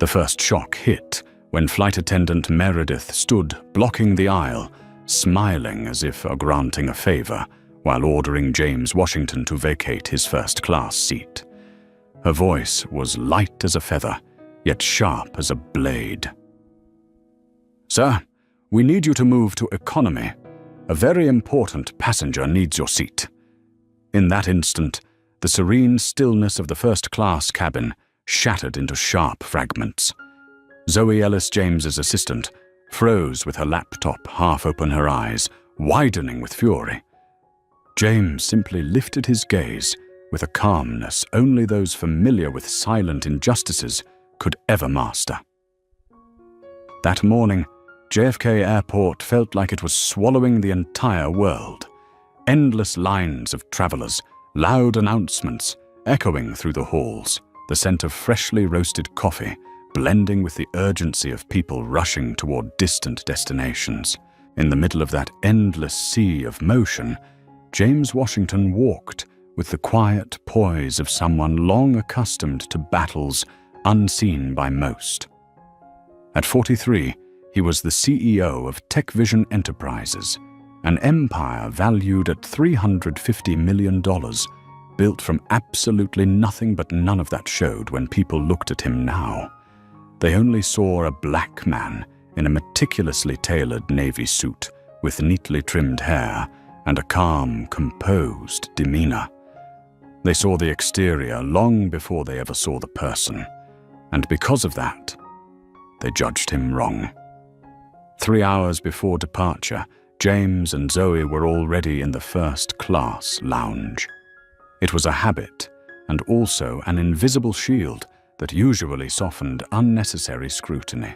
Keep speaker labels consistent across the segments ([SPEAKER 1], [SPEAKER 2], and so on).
[SPEAKER 1] The first shock hit when Flight Attendant Meredith stood blocking the aisle, smiling as if granting a favor, while ordering James Washington to vacate his first-class seat. Her voice was light as a feather, yet sharp as a blade. "Sir, we need you to move to economy. A very important passenger needs your seat." In that instant, the serene stillness of the first-class cabin shattered into sharp fragments. Zoe Ellis James's assistant froze with her laptop half open, her eyes widening with fury. James simply lifted his gaze with a calmness only those familiar with silent injustices could ever master. That morning, JFK Airport felt like it was swallowing the entire world. Endless lines of travelers, loud announcements echoing through the halls, the scent of freshly roasted coffee blending with the urgency of people rushing toward distant destinations. In the middle of that endless sea of motion, James Washington walked with the quiet poise of someone long accustomed to battles unseen by most. At 43, he was the CEO of TechVision Enterprises, an empire valued at $350 million, built from absolutely nothing, but none of that showed when people looked at him now. They only saw a black man in a meticulously tailored navy suit with neatly trimmed hair and a calm, composed demeanor. They saw the exterior long before they ever saw the person, and because of that, they judged him wrong. 3 hours before departure, James and Zoe were already in the first-class lounge. It was a habit, and also an invisible shield that usually softened unnecessary scrutiny.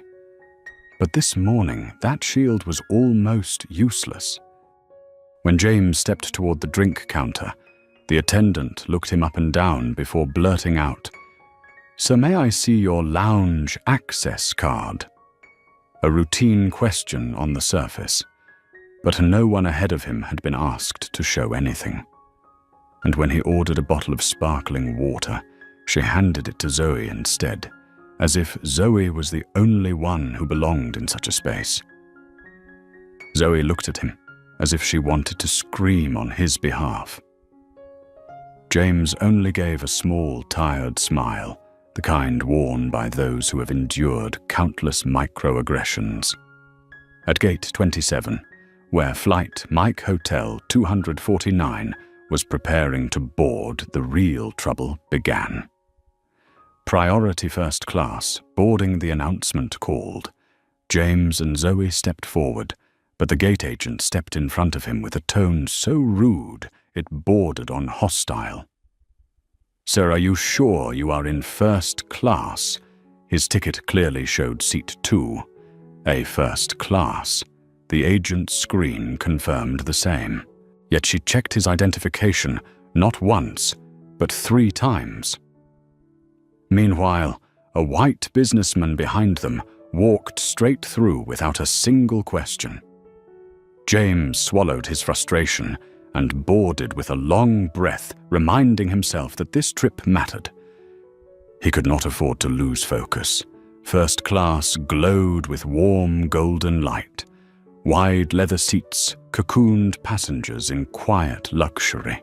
[SPEAKER 1] But this morning, that shield was almost useless. When James stepped toward the drink counter, the attendant looked him up and down before blurting out, "Sir, may I see your lounge access card?" A routine question on the surface, but no one ahead of him had been asked to show anything. And when he ordered a bottle of sparkling water, she handed it to Zoe instead, as if Zoe was the only one who belonged in such a space. Zoe looked at him, as if she wanted to scream on his behalf. James only gave a small, tired smile, the kind worn by those who have endured countless microaggressions. At Gate 27, where Flight Mike Hotel 249 was preparing to board, the real trouble began. Priority first class, boarding the announcement called. James and Zoe stepped forward, but the gate agent stepped in front of him with a tone so rude it bordered on hostile. "Sir, are you sure you are in first class?" His ticket clearly showed seat 2, a first class. The agent's screen confirmed the same. Yet she checked his identification not once, but 3 times. Meanwhile, a white businessman behind them walked straight through without a single question. James swallowed his frustration and boarded with a long breath, reminding himself that this trip mattered. He could not afford to lose focus. First class glowed with warm golden light. Wide leather seats cocooned passengers in quiet luxury.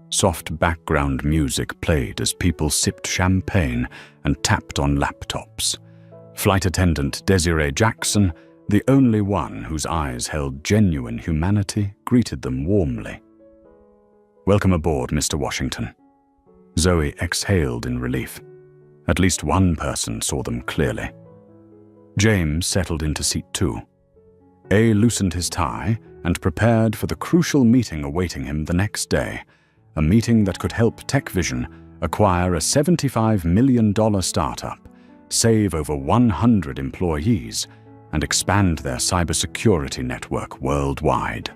[SPEAKER 1] Soft background music played as people sipped champagne and tapped on laptops. Flight attendant Desiree Jackson, the only one whose eyes held genuine humanity, greeted them warmly. "Welcome aboard, Mr. Washington." Zoe exhaled in relief. At least one person saw them clearly. James settled into seat 2. A loosened his tie and prepared for the crucial meeting awaiting him the next day, a meeting that could help TechVision acquire a $75 million startup, save over 100 employees, and expand their cybersecurity network worldwide.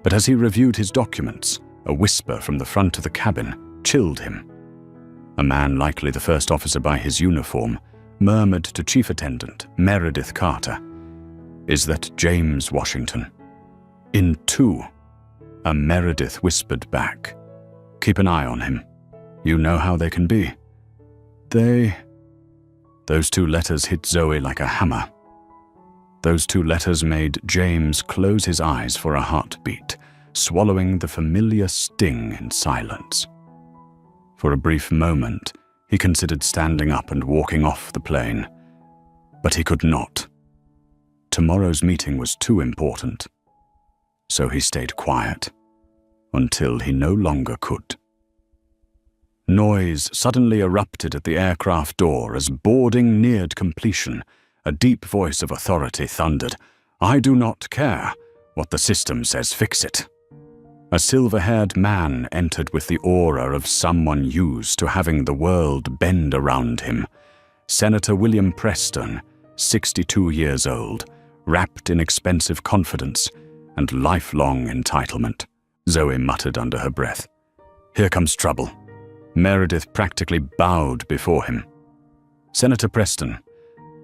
[SPEAKER 1] But as he reviewed his documents, a whisper from the front of the cabin chilled him. A man, likely the first officer by his uniform, murmured to Chief Attendant Meredith Carter, "Is that James Washington?" "In 2, a Meredith whispered back. "Keep an eye on him. You know how they can be." The Those two letters hit Zoe like a hammer. Those two letters made James close his eyes for a heartbeat, swallowing the familiar sting in silence. For a brief moment, he considered standing up and walking off the plane, but he could not. Tomorrow's meeting was too important. So he stayed quiet until he no longer could. Noise suddenly erupted at the aircraft door as boarding neared completion. A deep voice of authority thundered, "I do not care. What the system says, fix it." A silver-haired man entered with the aura of someone used to having the world bend around him. Senator William Preston, 62 years old, wrapped in expensive confidence and lifelong entitlement. Zoe muttered under her breath, "Here comes trouble." Meredith practically bowed before him. "Senator Preston,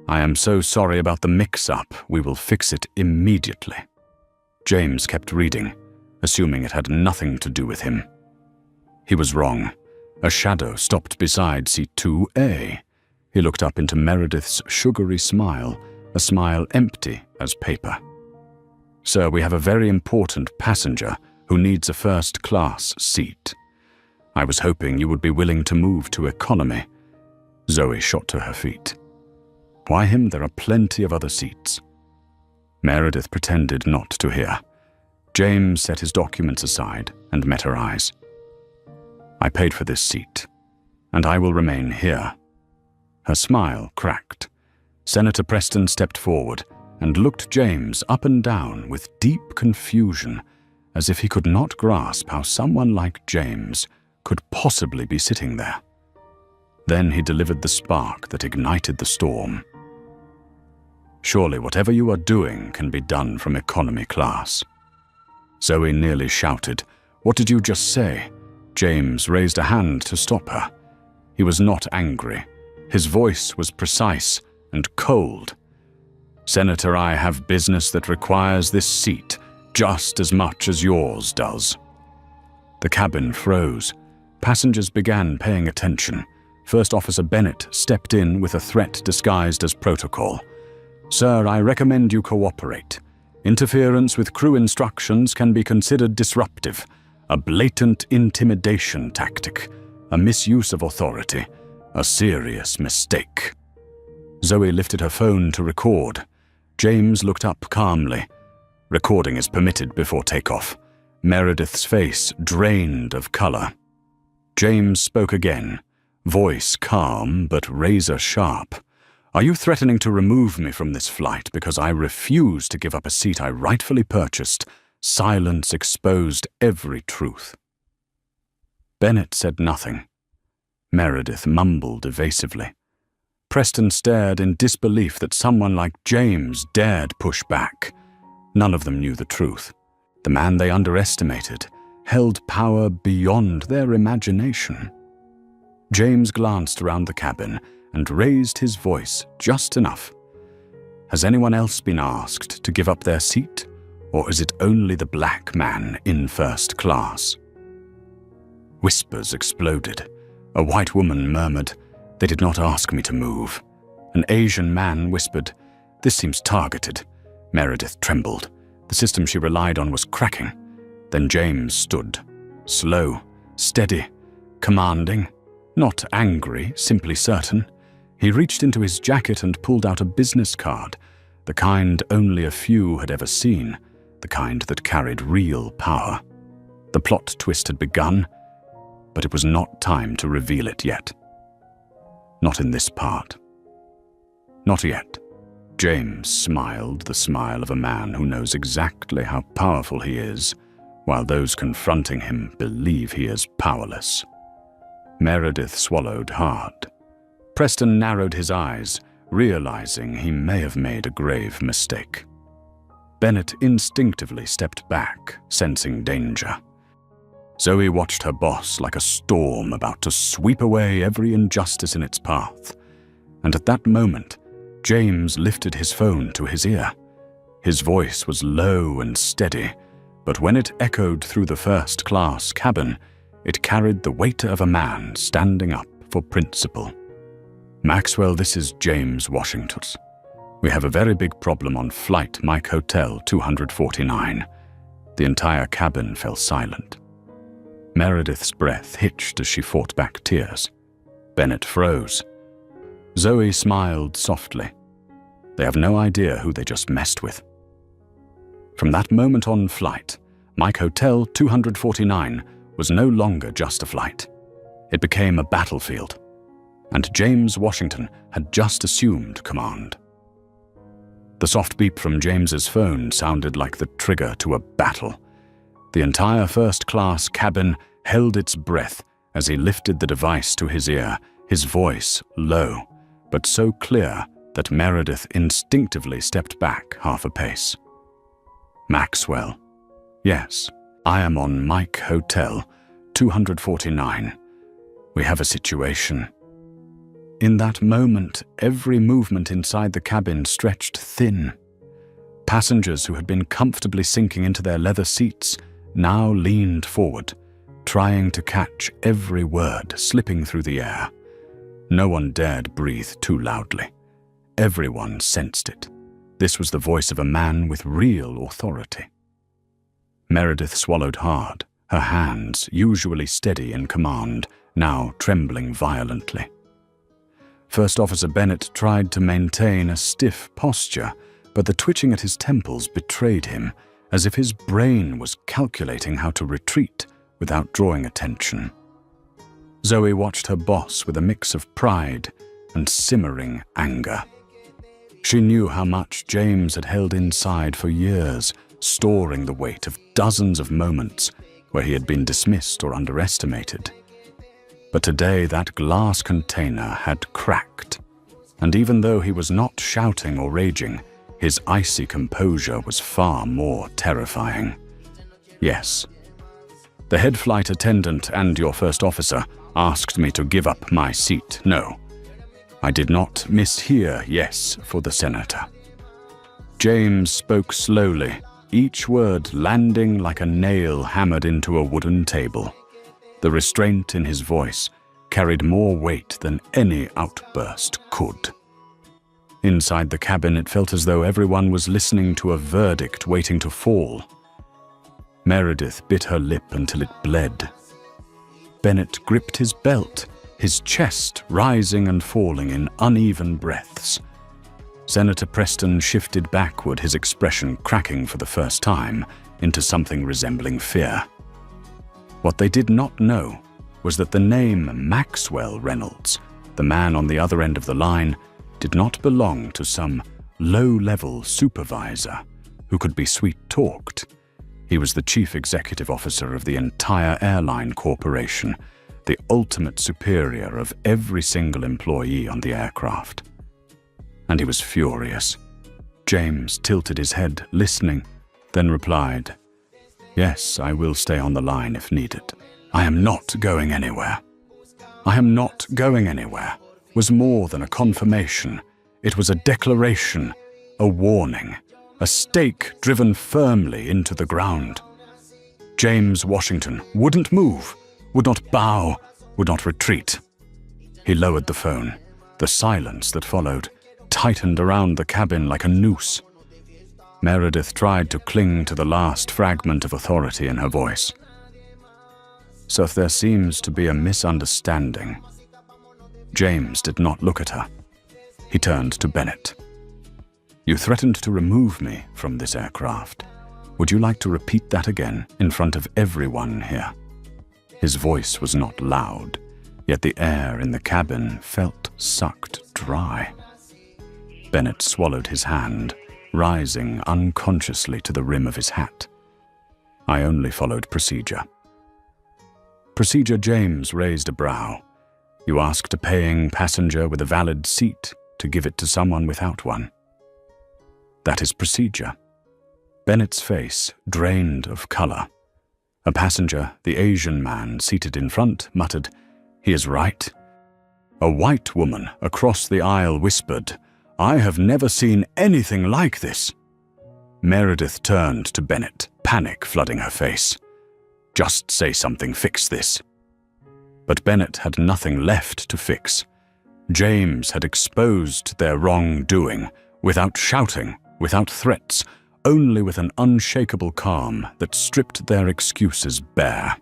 [SPEAKER 1] I am so sorry about the mix-up. We will fix it immediately." James kept reading, assuming it had nothing to do with him. He was wrong. A shadow stopped beside seat 2A. He looked up into Meredith's sugary smile, a smile empty as paper. "Sir, we have a very important passenger who needs a first-class seat. I was hoping you would be willing to move to economy." Zoe shot to her feet. "Why him? There are plenty of other seats." Meredith pretended not to hear. James set his documents aside and met her eyes. "I paid for this seat, and I will remain here." Her smile cracked. Senator Preston stepped forward and looked James up and down with deep confusion, as if he could not grasp how someone like James could possibly be sitting there. Then he delivered the spark that ignited the storm. "Surely whatever you are doing can be done from economy class." Zoe nearly shouted, "What did you just say?" James raised a hand to stop her. He was not angry. His voice was precise and cold. "Senator, I have business that requires this seat just as much as yours does." The cabin froze. Passengers began paying attention. First Officer Bennett stepped in with a threat disguised as protocol. "Sir, I recommend you cooperate. Interference with crew instructions can be considered disruptive, a blatant intimidation tactic, a misuse of authority, a serious mistake." Zoe lifted her phone to record. James looked up calmly. Recording is permitted before takeoff. Meredith's face drained of color. James spoke again, voice calm but razor-sharp. "Are you threatening to remove me from this flight because I refuse to give up a seat I rightfully purchased?" Silence exposed every truth. Bennett said nothing. Meredith mumbled evasively. Preston stared in disbelief that someone like James dared push back. None of them knew the truth. The man they underestimated held power beyond their imagination. James glanced around the cabin and raised his voice just enough. "Has anyone else been asked to give up their seat, or is it only the black man in first class?" Whispers exploded. A white woman murmured, "They did not ask me to move." An Asian man whispered, "This seems targeted." Meredith trembled. The system she relied on was cracking. Then James stood, slow, steady, commanding, not angry, simply certain. He reached into his jacket and pulled out a business card, the kind only a few had ever seen, the kind that carried real power. The plot twist had begun, but it was not time to reveal it yet. Not in this part. Not yet. James smiled the smile of a man who knows exactly how powerful he is, while those confronting him believe he is powerless. Meredith swallowed hard. Preston narrowed his eyes, realizing he may have made a grave mistake. Bennett instinctively stepped back, sensing danger. Zoe watched her boss like a storm about to sweep away every injustice in its path. And at that moment, James lifted his phone to his ear. His voice was low and steady, but when it echoed through the first-class cabin, it carried the weight of a man standing up for principle. "Maxwell, this is James Washington. We have a very big problem on flight Mike Hotel 249. The entire cabin fell silent. Meredith's breath hitched as she fought back tears. Bennett froze. Zoe smiled softly. They have no idea who they just messed with. From that moment on flight, Mike Hotel 249 was no longer just a flight. It became a battlefield, and James Washington had just assumed command. The soft beep from James's phone sounded like the trigger to a battle. The entire first-class cabin held its breath as he lifted the device to his ear, his voice low, but so clear that Meredith instinctively stepped back half a pace. "Maxwell. Yes, I am on Mike Hotel 249. We have a situation." In that moment, every movement inside the cabin stretched thin. Passengers who had been comfortably sinking into their leather seats now leaned forward, trying to catch every word slipping through the air. No one dared breathe too loudly. Everyone sensed it. This was the voice of a man with real authority. Meredith swallowed hard, her hands, usually steady in command, now trembling violently. First Officer Bennett tried to maintain a stiff posture, but the twitching at his temples betrayed him, as if his brain was calculating how to retreat without drawing attention. Zoe watched her boss with a mix of pride and simmering anger. She knew how much James had held inside for years, storing the weight of dozens of moments where he had been dismissed or underestimated. But today that glass container had cracked, and even though he was not shouting or raging, his icy composure was far more terrifying. "Yes. The head flight attendant and your first officer asked me to give up my seat. No. I did not mishear yes for the senator." James spoke slowly, each word landing like a nail hammered into a wooden table. The restraint in his voice carried more weight than any outburst could. Inside the cabin, it felt as though everyone was listening to a verdict waiting to fall. Meredith bit her lip until it bled. Bennett gripped his belt, his chest rising and falling in uneven breaths. Senator Preston shifted backward, his expression cracking for the first time into something resembling fear. What they did not know was that the name Maxwell Reynolds, the man on the other end of the line, did not belong to some low-level supervisor who could be sweet-talked. He was the chief executive officer of the entire airline corporation, the ultimate superior of every single employee on the aircraft. And he was furious. James tilted his head, listening, then replied, "Yes, I will stay on the line if needed. I am not going anywhere." "I am not going anywhere" was more than a confirmation. It was a declaration, a warning, a stake driven firmly into the ground. James Washington wouldn't move, would not bow, would not retreat. He lowered the phone. The silence that followed tightened around the cabin like a noose. Meredith tried to cling to the last fragment of authority in her voice. "So if there seems to be a misunderstanding..." James did not look at her. He turned to Bennett. "You threatened to remove me from this aircraft. Would you like to repeat that again in front of everyone here?" His voice was not loud, yet the air in the cabin felt sucked dry. Bennett swallowed his hand, rising unconsciously to the rim of his hat. "I only followed procedure." "Procedure?" James raised a brow. "You asked a paying passenger with a valid seat to give it to someone without one. That is procedure." Bennett's face drained of color. A passenger, the Asian man seated in front, muttered, "He is right." A white woman across the aisle whispered, "I have never seen anything like this." Meredith turned to Bennett, panic flooding her face. "Just say something, fix this." But Bennett had nothing left to fix. James had exposed their wrongdoing without shouting, without threats, only with an unshakable calm that stripped their excuses bare.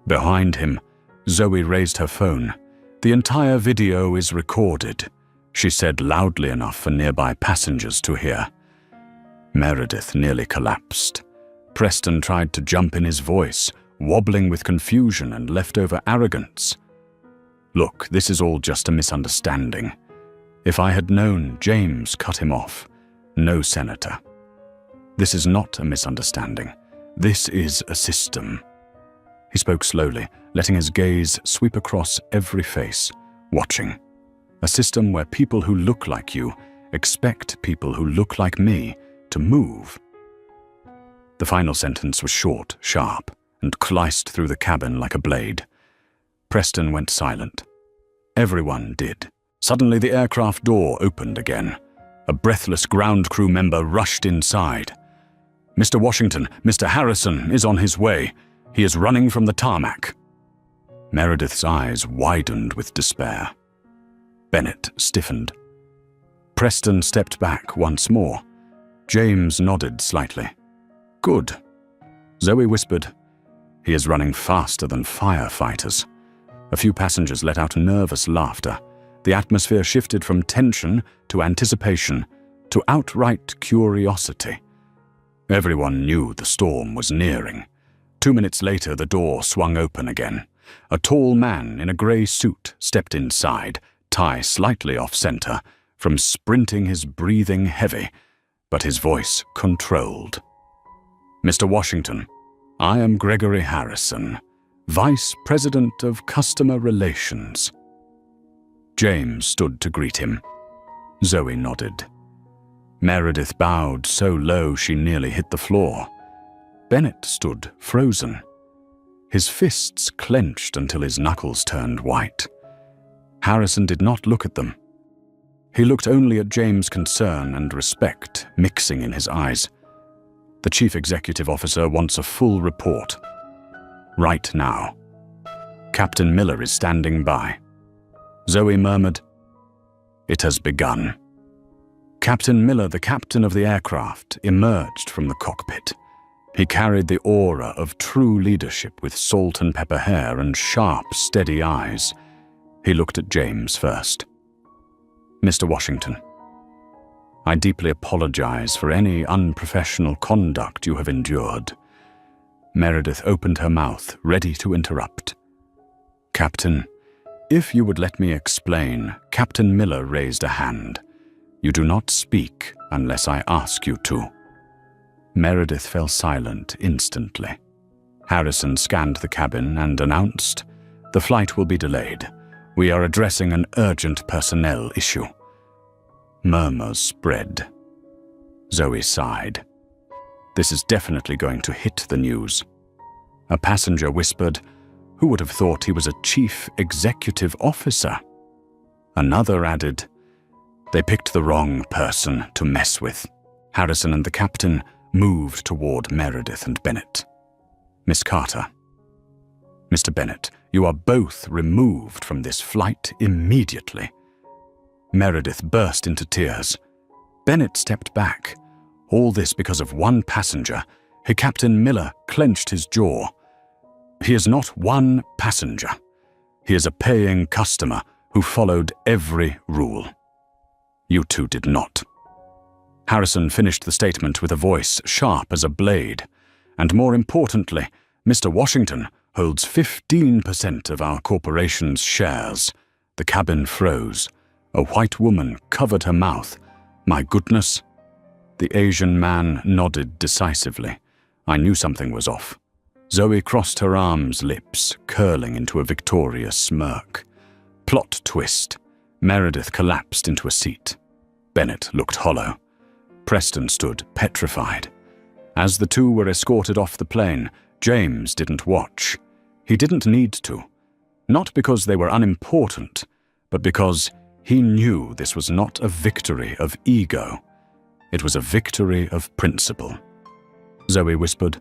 [SPEAKER 1] Behind him, Zoe raised her phone. "The entire video is recorded," she said loudly enough for nearby passengers to hear. Meredith nearly collapsed. Preston tried to jump in his voice, wobbling with confusion and leftover arrogance. "Look, this is all just a misunderstanding. If I had known, James cut him off. No, Senator. This is not a misunderstanding. This is a system." He spoke slowly, letting his gaze sweep across every face, watching. "A system where people who look like you expect people who look like me to move." The final sentence was short, sharp, and sliced through the cabin like a blade. Preston went silent. Everyone did. Suddenly the aircraft door opened again. A breathless ground crew member rushed inside. "Mr. Washington, Mr. Harrison is on his way. He is running from the tarmac." Meredith's eyes widened with despair. Bennett stiffened. Preston stepped back once more. James nodded slightly. "Good." Zoe whispered, "He is running faster than firefighters." A few passengers let out nervous laughter. The atmosphere shifted from tension to anticipation to outright curiosity. Everyone knew the storm was nearing. 2 minutes later, the door swung open again. A tall man in a grey suit stepped inside, tie slightly off-center, from sprinting his breathing heavy, but his voice controlled. "Mr. Washington, I am Gregory Harrison, Vice President of Customer Relations." James stood to greet him. Zoe nodded. Meredith bowed so low she nearly hit the floor. Bennett stood frozen. His fists clenched until his knuckles turned white. Harrison did not look at them. He looked only at James' concern and respect mixing in his eyes. "The Chief Executive Officer wants a full report. Right now. Captain Miller is standing by." Zoe murmured, "It has begun." Captain Miller, the captain of the aircraft, emerged from the cockpit. He carried the aura of true leadership with salt and pepper hair and sharp, steady eyes. He looked at James first. "Mr. Washington, I deeply apologize for any unprofessional conduct you have endured." Meredith opened her mouth, ready to interrupt. "Captain, if you would let me explain." Captain Miller raised a hand. "You do not speak unless I ask you to." Meredith fell silent instantly. Harrison scanned the cabin and announced, "The flight will be delayed. We are addressing an urgent personnel issue." Murmurs spread. Zoe sighed. This is definitely going to hit the news. A passenger whispered, "Who would have thought he was a chief executive officer?" Another added, "They picked the wrong person to mess with." Harrison and the captain moved toward Meredith and Bennett. "Miss Carter." "Mr. Bennett, you are both removed from this flight immediately." Meredith burst into tears. Bennett stepped back. All this because of one passenger. Captain Miller clenched his jaw. "He is not one passenger. He is a paying customer who followed every rule. You two did not." Harrison finished the statement with a voice sharp as a blade. "And more importantly, Mr. Washington holds 15% of our corporation's shares." The cabin froze. A white woman covered her mouth. "My goodness." The Asian man nodded decisively. I knew something was off. Zoe crossed her arms, lips curling into a victorious smirk. Plot twist. Meredith collapsed into a seat. Bennett looked hollow. Preston stood petrified. As the two were escorted off the plane, James didn't watch. He didn't need to. Not because they were unimportant, but because he knew this was not a victory of ego. It was a victory of principle. Zoe whispered,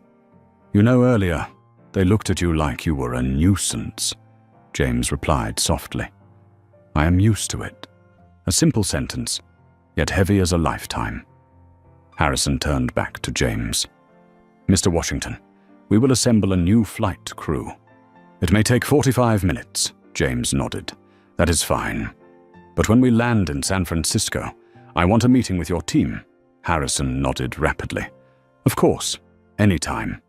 [SPEAKER 1] "You know, earlier, they looked at you like you were a nuisance." James replied softly, I am used to it. A simple sentence, yet heavy as a lifetime. Harrison turned back to James. Mr. Washington, we will assemble a new flight crew. It may take 45 minutes, James nodded. That is fine. But when we land in San Francisco, I want a meeting with your team. Harrison nodded rapidly. Of course, anytime.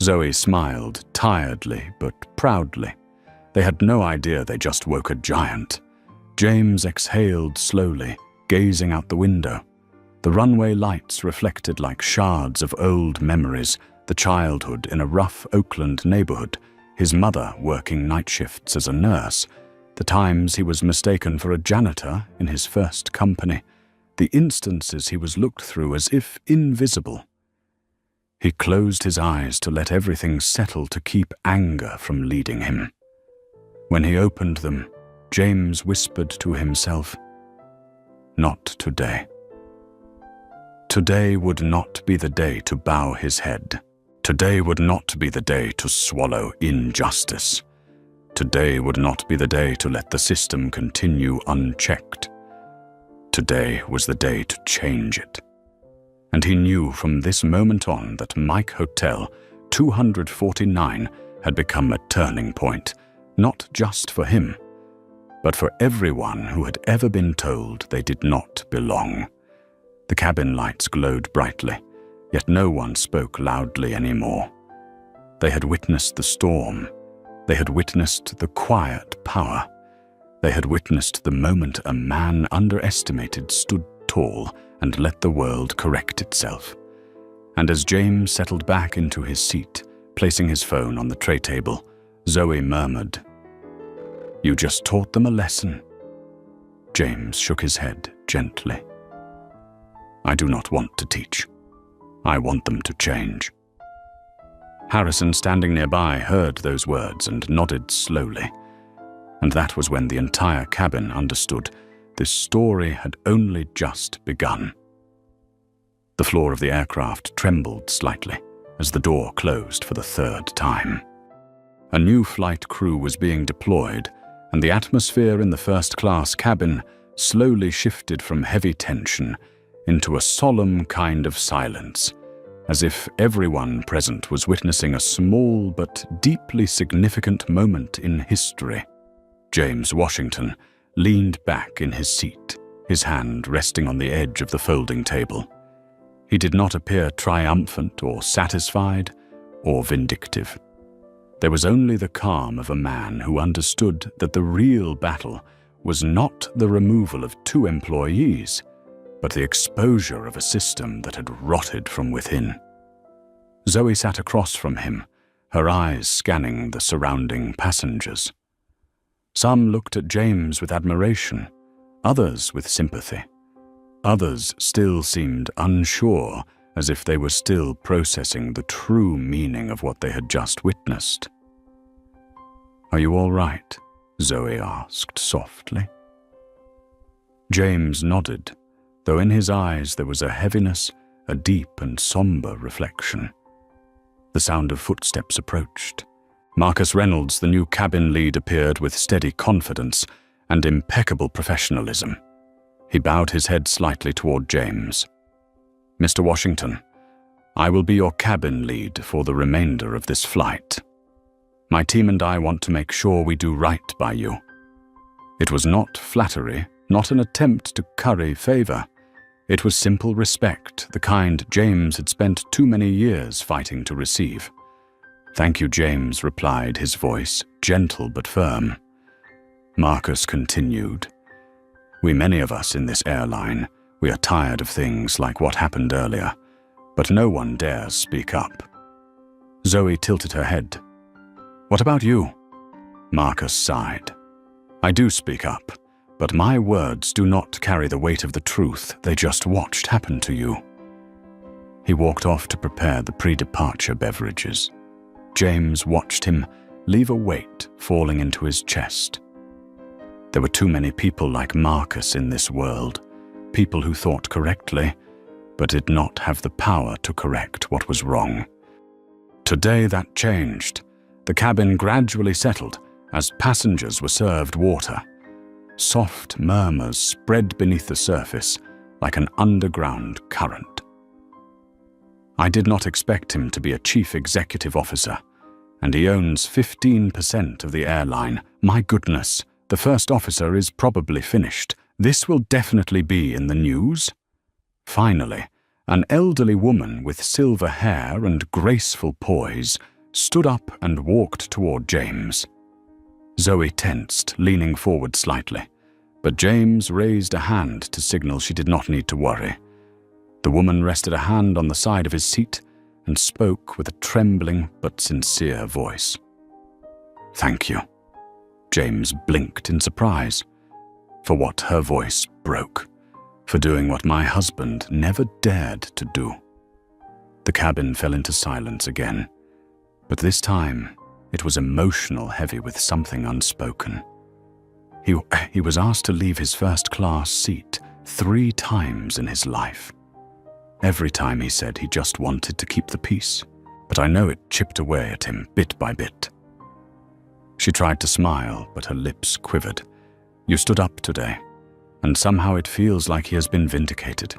[SPEAKER 1] Zoe smiled, tiredly but proudly. They had no idea they just woke a giant. James exhaled slowly, gazing out the window. The runway lights reflected like shards of old memories, the childhood in a rough Oakland neighborhood, his mother working night shifts as a nurse, the times he was mistaken for a janitor in his first company, the instances he was looked through as if invisible. He closed his eyes to let everything settle, to keep anger from leading him. When he opened them, James whispered to himself, "Not today." Today would not be the day to bow his head. Today would not be the day to swallow injustice. Today would not be the day to let the system continue unchecked. Today was the day to change it. And he knew from this moment on that Mike Hotel 249 had become a turning point, not just for him, but for everyone who had ever been told they did not belong. The cabin lights glowed brightly, yet no one spoke loudly anymore. They had witnessed the storm. They had witnessed the quiet power. They had witnessed the moment a man underestimated stood tall and let the world correct itself. And as James settled back into his seat, placing his phone on the tray table, Zoe murmured, "You just taught them a lesson." James shook his head gently. "I do not want to teach. I want them to change." Harrison, standing nearby, heard those words and nodded slowly. And that was when the entire cabin understood this story had only just begun. The floor of the aircraft trembled slightly as the door closed for the third time. A new flight crew was being deployed, and the atmosphere in the first-class cabin slowly shifted from heavy tension into a solemn kind of silence, as if everyone present was witnessing a small but deeply significant moment in history. James Washington leaned back in his seat, his hand resting on the edge of the folding table. He did not appear triumphant or satisfied or vindictive. There was only the calm of a man who understood that the real battle was not the removal of 2 employees, but the exposure of a system that had rotted from within. Zoe sat across from him, her eyes scanning the surrounding passengers. Some looked at James with admiration, others with sympathy. Others still seemed unsure, as if they were still processing the true meaning of what they had just witnessed. "Are you all right?" Zoe asked softly. James nodded, though in his eyes there was a heaviness, a deep and somber reflection. The sound of footsteps approached. Marcus Reynolds, the new cabin lead, appeared with steady confidence and impeccable professionalism. He bowed his head slightly toward James. "Mr. Washington, I will be your cabin lead for the remainder of this flight. My team and I want to make sure we do right by you." It was not flattery, not an attempt to curry favor. It was simple respect, the kind James had spent too many years fighting to receive. "Thank you, James," replied, his voice gentle but firm. Marcus continued, Many of us in this airline, we are tired of things like what happened earlier, but no one dares speak up." Zoe tilted her head. "What about you?" Marcus sighed. "I do speak up, but my words do not carry the weight of the truth they just watched happen to you." He walked off to prepare the pre-departure beverages. James watched him leave a weight falling into his chest. There were too many people like Marcus in this world, people who thought correctly, but did not have the power to correct what was wrong. Today that changed. The cabin gradually settled as passengers were served water. Soft murmurs spread beneath the surface like an underground current. I did not expect him to be a chief executive officer, and he owns 15% of the airline. My goodness, the first officer is probably finished. This will definitely be in the news. Finally, an elderly woman with silver hair and graceful poise stood up and walked toward James. Zoe tensed, leaning forward slightly, but James raised a hand to signal she did not need to worry. The woman rested a hand on the side of his seat and spoke with a trembling but sincere voice. "Thank you." James blinked in surprise. For what her voice broke. For doing what my husband never dared to do. The cabin fell into silence again, but this time it was emotional, heavy with something unspoken. He was asked to leave his first-class seat 3 times in his life. Every time he said he just wanted to keep the peace, but I know it chipped away at him bit by bit. She tried to smile, but her lips quivered. "You stood up today, and somehow it feels like he has been vindicated."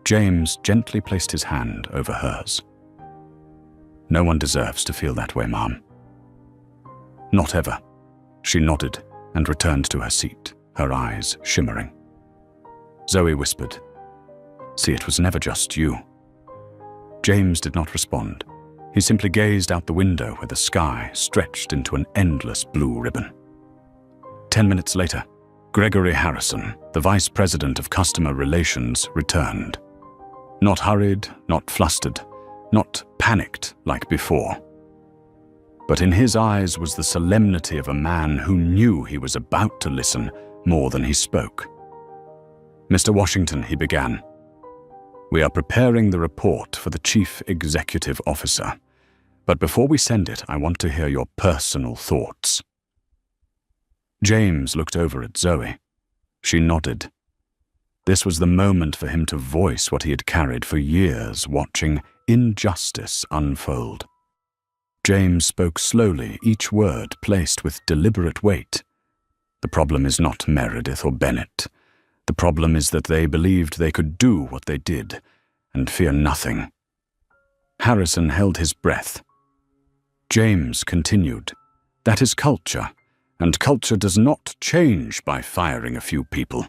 [SPEAKER 1] James gently placed his hand over hers. "No one deserves to feel that way, Mom." "Not ever." She nodded and returned to her seat, her eyes shimmering. Zoe whispered, "See, it was never just you." James did not respond. He simply gazed out the window where the sky stretched into an endless blue ribbon. 10 minutes later, Gregory Harrison, the Vice President of Customer Relations, returned. Not hurried, not flustered, not panicked like before. But in his eyes was the solemnity of a man who knew he was about to listen more than he spoke. "Mr. Washington," he began, "we are preparing the report for the Chief Executive Officer. But before we send it, I want to hear your personal thoughts." James looked over at Zoe. She nodded. This was the moment for him to voice what he had carried for years, watching injustice unfold. James spoke slowly, each word placed with deliberate weight. "The problem is not Meredith or Bennett. The problem is that they believed they could do what they did, and fear nothing." Harrison held his breath. James continued, "That is culture, and culture does not change by firing a few people."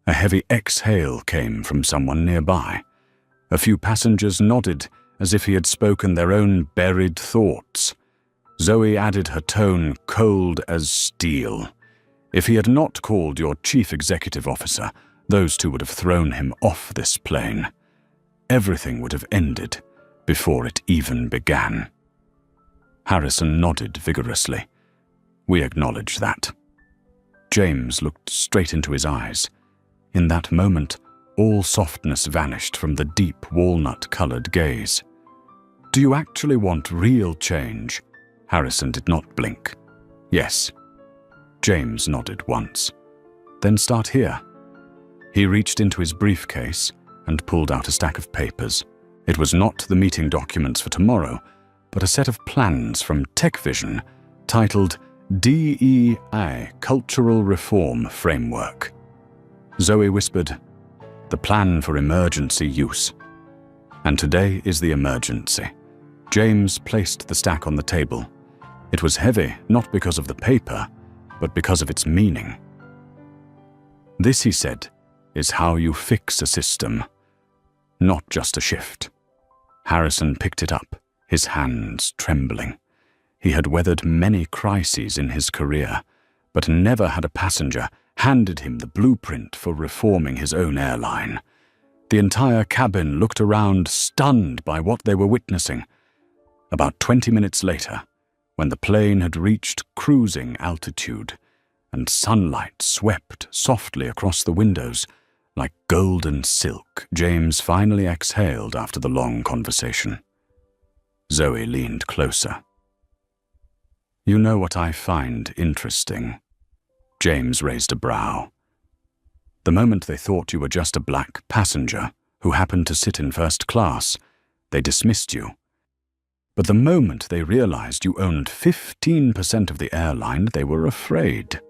[SPEAKER 1] A heavy exhale came from someone nearby. A few passengers nodded, as if he had spoken their own buried thoughts. Zoe added her tone cold as steel. If he had not called your chief executive officer, those two would have thrown him off this plane. Everything would have ended before it even began. Harrison nodded vigorously. "We acknowledge that." James looked straight into his eyes. In that moment, all softness vanished from the deep walnut-colored gaze. "Do you actually want real change?" Harrison did not blink. "Yes." James nodded once. "Then start here." He reached into his briefcase and pulled out a stack of papers. It was not the meeting documents for tomorrow, but a set of plans from TechVision titled DEI Cultural Reform Framework. Zoe whispered, "The plan for emergency use." And today is the emergency. James placed the stack on the table. It was heavy, not because of the paper, but because of its meaning. "This," he said, "is how you fix a system, not just a shift." Harrison picked it up, his hands trembling. He had weathered many crises in his career, but never had a passenger handed him the blueprint for reforming his own airline. The entire cabin looked around, stunned by what they were witnessing. About 20 minutes later, when the plane had reached cruising altitude and sunlight swept softly across the windows like golden silk, James finally exhaled after the long conversation. Zoe leaned closer. "You know what I find interesting?" James raised a brow. "The moment they thought you were just a black passenger who happened to sit in first class, they dismissed you. But the moment they realized you owned 15% of the airline, they were afraid."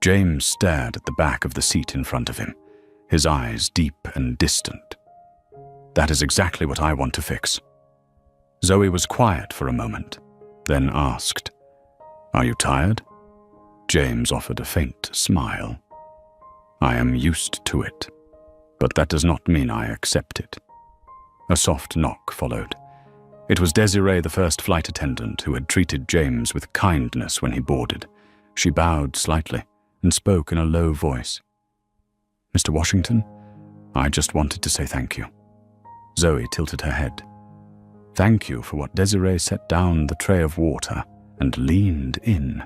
[SPEAKER 1] James stared at the back of the seat in front of him, his eyes deep and distant. "That is exactly what I want to fix." Zoe was quiet for a moment, then asked, "Are you tired?" James offered a faint smile. "I am used to it, but that does not mean I accept it." A soft knock followed. It was Desiree, the first flight attendant, who had treated James with kindness when he boarded. She bowed slightly and spoke in a low voice. "Mr. Washington, I just wanted to say thank you." Zoe tilted her head. "Thank you for what." Desiree set down the tray of water and leaned in.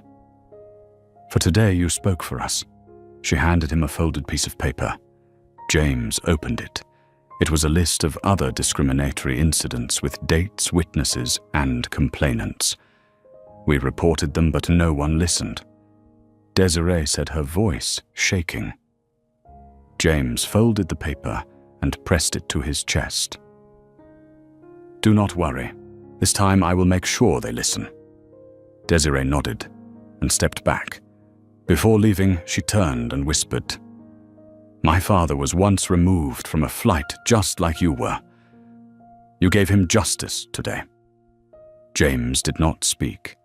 [SPEAKER 1] "For today you spoke for us." She handed him a folded piece of paper. James opened it. It was a list of other discriminatory incidents with dates, witnesses, and complainants. "We reported them, but no one listened." Desiree said, her voice shaking. James folded the paper and pressed it to his chest. "Do not worry. This time I will make sure they listen." Desiree nodded and stepped back. Before leaving, she turned and whispered, "My father was once removed from a flight just like you were. You gave him justice today." James did not speak.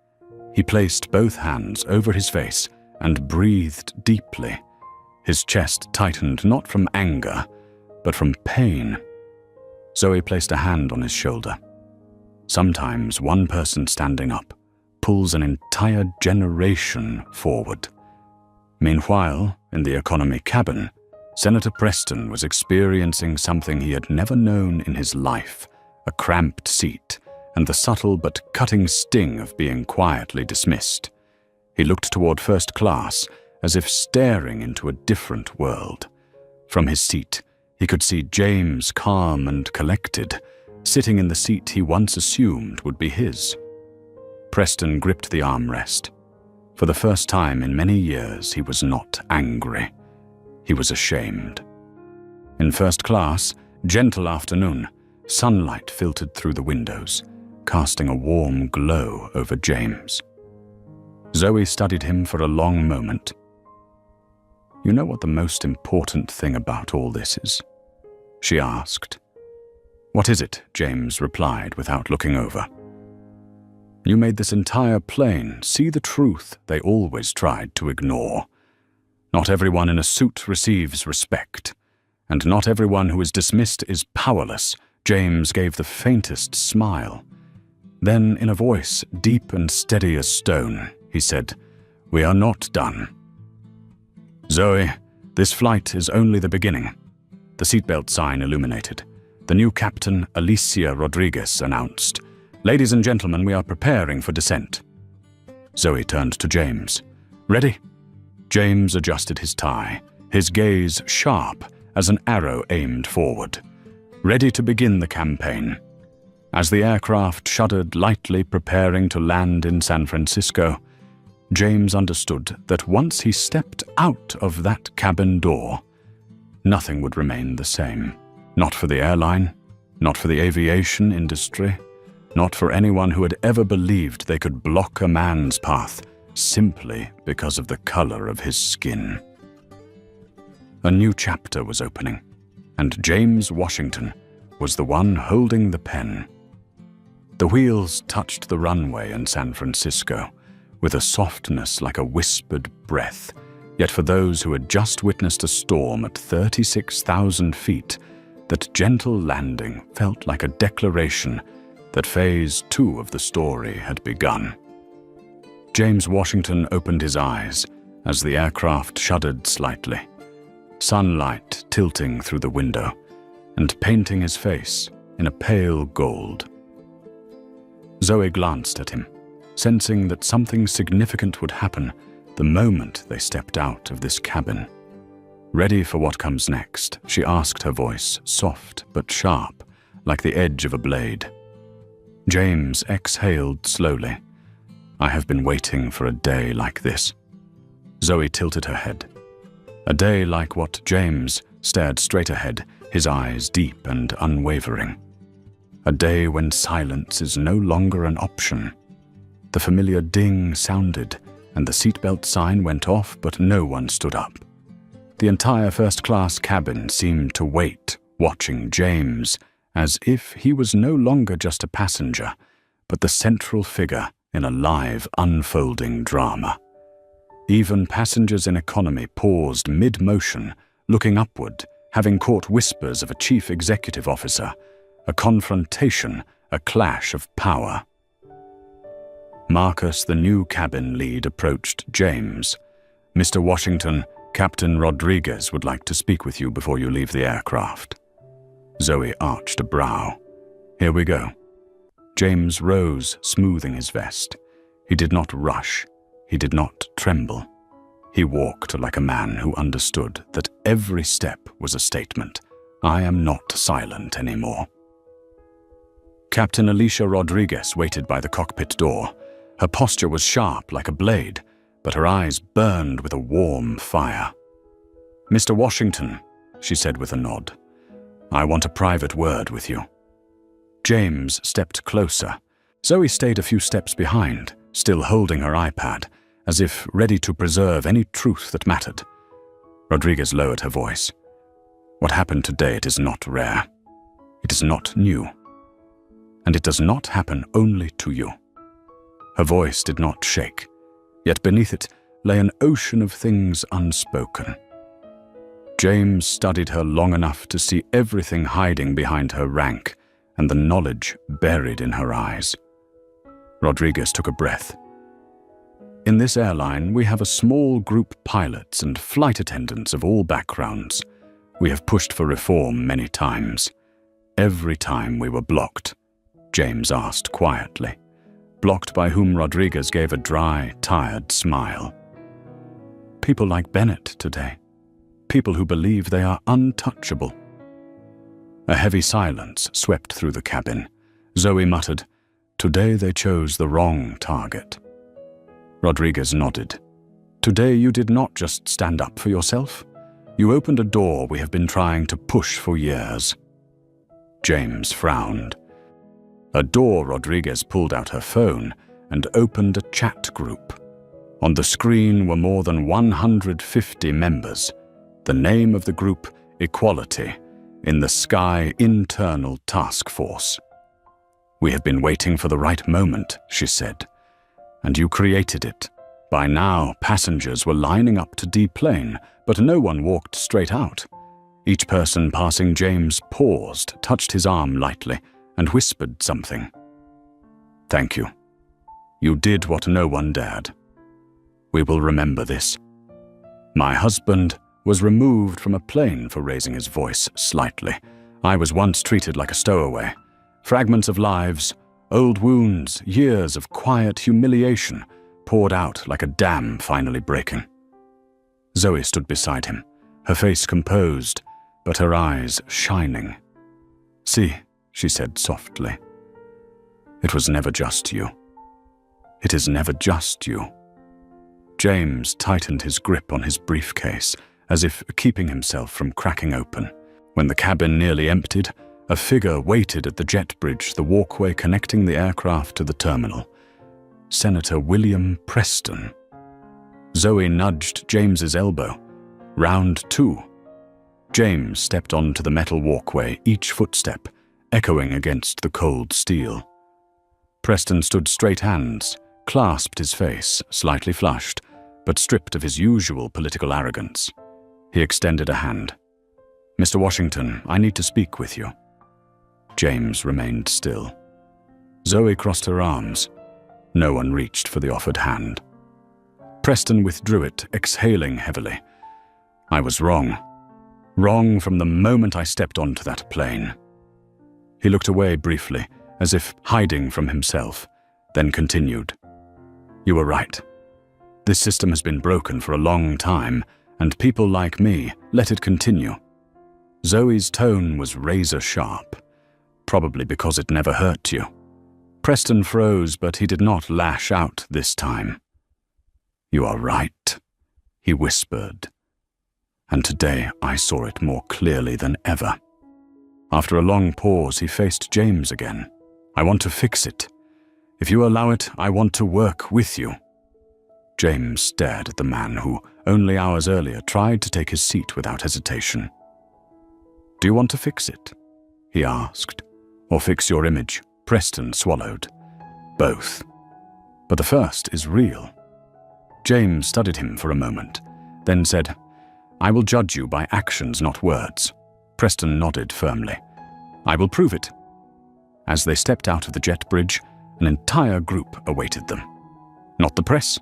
[SPEAKER 1] He placed both hands over his face and breathed deeply. His chest tightened not from anger, but from pain. Zoe placed a hand on his shoulder. Sometimes one person standing up pulls an entire generation forward. Meanwhile, in the economy cabin, Senator Preston was experiencing something he had never known in his life, a cramped seat and the subtle but cutting sting of being quietly dismissed. He looked toward first class, as if staring into a different world. From his seat, he could see James calm and collected, sitting in the seat he once assumed would be his. Preston gripped the armrest. For the first time in many years, he was not angry. He was ashamed. In first class, gentle afternoon, sunlight filtered through the windows, casting a warm glow over James. Zoe studied him for a long moment. "You know what the most important thing about all this is?" she asked. "What is it?" James replied without looking over. "You made this entire plane see the truth they always tried to ignore. Not everyone in a suit receives respect, and not everyone who is dismissed is powerless." James gave the faintest smile. Then, in a voice deep and steady as stone, he said, "We are not done. Zoe, this flight is only the beginning." The seatbelt sign illuminated. The new captain, Alicia Rodriguez, announced, "Ladies and gentlemen, we are preparing for descent." Zoe turned to James. "Ready?" James adjusted his tie, his gaze sharp as an arrow aimed forward. Ready to begin the campaign. As the aircraft shuddered lightly, preparing to land in San Francisco, James understood that once he stepped out of that cabin door, nothing would remain the same. Not for the airline, not for the aviation industry, not for anyone who had ever believed they could block a man's path simply because of the color of his skin. A new chapter was opening, and James Washington was the one holding the pen. The wheels touched the runway in San Francisco with a softness like a whispered breath, yet for those who had just witnessed a storm at 36,000 feet, that gentle landing felt like a declaration that Phase 2 of the story had begun. James Washington opened his eyes as the aircraft shuddered slightly, sunlight tilting through the window and painting his face in a pale gold. Zoe glanced at him, sensing that something significant would happen the moment they stepped out of this cabin. "Ready for what comes next?" she asked, her voice soft but sharp, like the edge of a blade. James exhaled slowly. "I have been waiting for a day like this." Zoe tilted her head. A day like what? James stared straight ahead, his eyes deep and unwavering. A day when silence is no longer an option. The familiar ding sounded and the seatbelt sign went off, but no one stood up. The entire first-class cabin seemed to wait, watching James, as if he was no longer just a passenger, but the central figure in a live, unfolding drama. Even passengers in economy paused mid-motion, looking upward, having caught whispers of a chief executive officer, a confrontation, a clash of power. Marcus, the new cabin lead, approached James. "Mr. Washington, Captain Rodriguez would like to speak with you before you leave the aircraft." Zoe arched a brow. "Here we go." James rose, smoothing his vest. He did not rush. He did not tremble. He walked like a man who understood that every step was a statement. I am not silent anymore. Captain Alicia Rodriguez waited by the cockpit door. Her posture was sharp like a blade, but her eyes burned with a warm fire. "Mr. Washington," she said with a nod, "I want a private word with you." James stepped closer. Zoe stayed a few steps behind, still holding her iPad, as if ready to preserve any truth that mattered. Rodriguez lowered her voice. "What happened today, it is not rare. It is not new. And it does not happen only to you." Her voice did not shake, yet beneath it lay an ocean of things unspoken. James studied her long enough to see everything hiding behind her rank and the knowledge buried in her eyes. Rodriguez took a breath. "In this airline, we have a small group pilots and flight attendants of all backgrounds. We have pushed for reform many times. Every time we were blocked," James asked quietly. Blocked by whom? Rodriguez gave a dry, tired smile. "People like Bennett today. People who believe they are untouchable." A heavy silence swept through the cabin. Zoe muttered, "Today they chose the wrong target." Rodriguez nodded. "Today you did not just stand up for yourself. You opened a door we have been trying to push for years." James frowned. A door. Rodriguez pulled out her phone and opened a chat group. On the screen were more than 150 members. The name of the group, Equality, in the Sky Internal Task Force. "We have been waiting for the right moment," she said. "And you created it. By now, passengers were lining up to deplane, but no one walked straight out. Each person passing James paused, touched his arm lightly, and whispered something. "Thank you. You did what no one dared. We will remember this. My husband was removed from a plane for raising his voice slightly. I was once treated like a stowaway. Fragments of lives, old wounds, years of quiet humiliation poured out like a dam finally breaking." Zoe stood beside him, her face composed, but her eyes shining. "See," she said softly, "it was never just you. It is never just you." James tightened his grip on his briefcase, as if keeping himself from cracking open. When the cabin nearly emptied, a figure waited at the jet bridge, the walkway connecting the aircraft to the terminal. Senator William Preston. Zoe nudged James's elbow. "Round 2. James stepped onto the metal walkway, each footstep echoing against the cold steel. Preston stood straight hands, clasped his face, slightly flushed, but stripped of his usual political arrogance. He extended a hand. "Mr. Washington, I need to speak with you." James remained still. Zoe crossed her arms. No one reached for the offered hand. Preston withdrew it, exhaling heavily. "I was wrong. Wrong from the moment I stepped onto that plane." He looked away briefly, as if hiding from himself, then continued. "You were right. This system has been broken for a long time, and people like me let it continue." Zoe's tone was razor sharp, probably because it never hurt you. Preston froze, but he did not lash out this time. "You are right," he whispered. And today I saw it more clearly than ever. After a long pause, he faced James again. "I want to fix it. If you allow it, I want to work with you." James stared at the man who, only hours earlier, tried to take his seat without hesitation. "Do you want to fix it?" he asked. "Or fix your image?" Preston swallowed. "Both. But the first is real." James studied him for a moment, then said, "I will judge you by actions, not words." Preston nodded firmly. "I will prove it." As they stepped out of the jet bridge, an entire group awaited them. Not the press,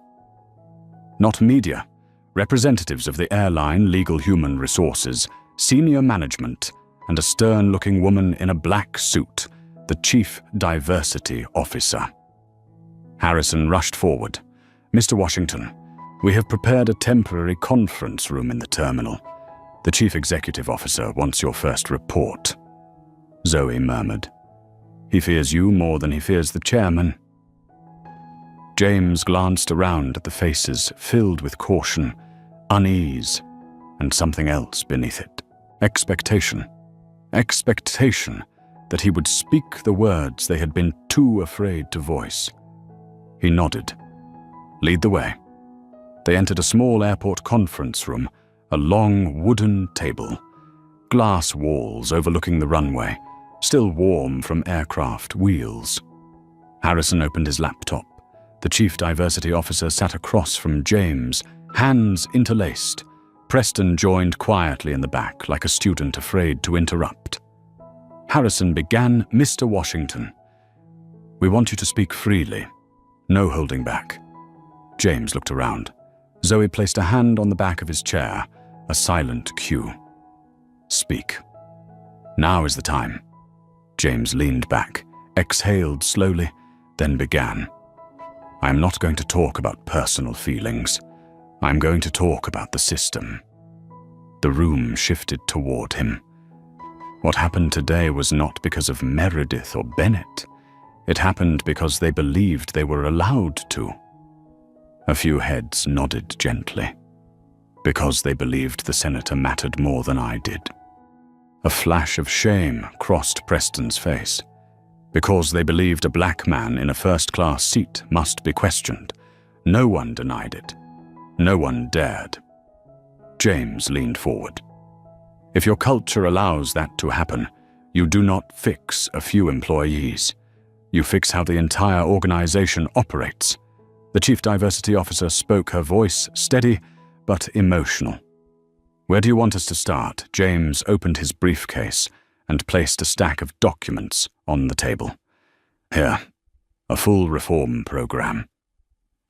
[SPEAKER 1] not media, representatives of the airline, legal human resources, senior management, and a stern-looking woman in a black suit, the Chief Diversity Officer. Harrison rushed forward. "Mr. Washington, we have prepared a temporary conference room in the terminal. The Chief Executive Officer wants your first report." Zoe murmured. "He fears you more than he fears the chairman." James glanced around at the faces filled with caution, unease, and something else beneath it. Expectation. Expectation that he would speak the words they had been too afraid to voice. He nodded. "Lead the way." They entered a small airport conference room, a long wooden table, glass walls overlooking the runway, still warm from aircraft wheels. Harrison opened his laptop. The Chief Diversity Officer sat across from James, hands interlaced. Preston joined quietly in the back, like a student afraid to interrupt. Harrison began, "Mr. Washington, we want you to speak freely. No holding back." James looked around. Zoe placed a hand on the back of his chair, a silent cue. "Speak. Now is the time." James leaned back, exhaled slowly, then began. "I am not going to talk about personal feelings. I am going to talk about the system." The room shifted toward him. What happened today was not because of Meredith or Bennett. It happened because they believed they were allowed to. A few heads nodded gently. Because they believed the senator mattered more than I did. A flash of shame crossed Preston's face. Because they believed a black man in a first-class seat must be questioned. No one denied it. No one dared. James leaned forward. "If your culture allows that to happen, you do not fix a few employees. You fix how the entire organization operates." The Chief Diversity Officer spoke, her voice steady but emotional. "Where do you want us to start?" James opened his briefcase and placed a stack of documents on the table. "Here, a full reform program.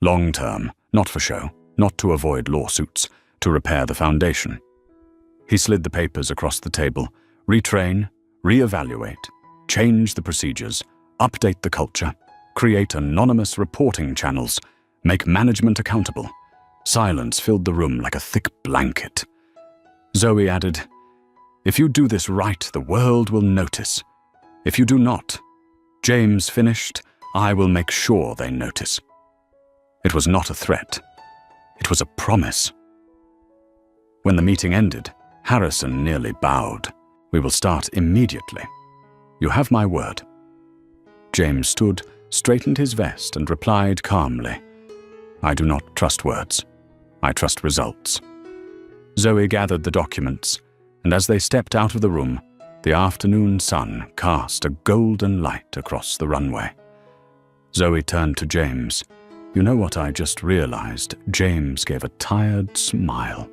[SPEAKER 1] Long-term, not for show, not to avoid lawsuits, to repair the foundation." He slid the papers across the table. "Retrain, re-evaluate, change the procedures, update the culture, create anonymous reporting channels, make management accountable." Silence filled the room like a thick blanket. Zoe added, "If you do this right, the world will notice. If you do not," James finished, "I will make sure they notice." It was not a threat. It was a promise. When the meeting ended, Harrison nearly bowed. "We will start immediately. You have my word." James stood, straightened his vest, and replied calmly, "I do not trust words. I trust results." Zoe gathered the documents, and as they stepped out of the room, the afternoon sun cast a golden light across the runway. Zoe turned to James. "You know what I just realized?" James gave a tired smile.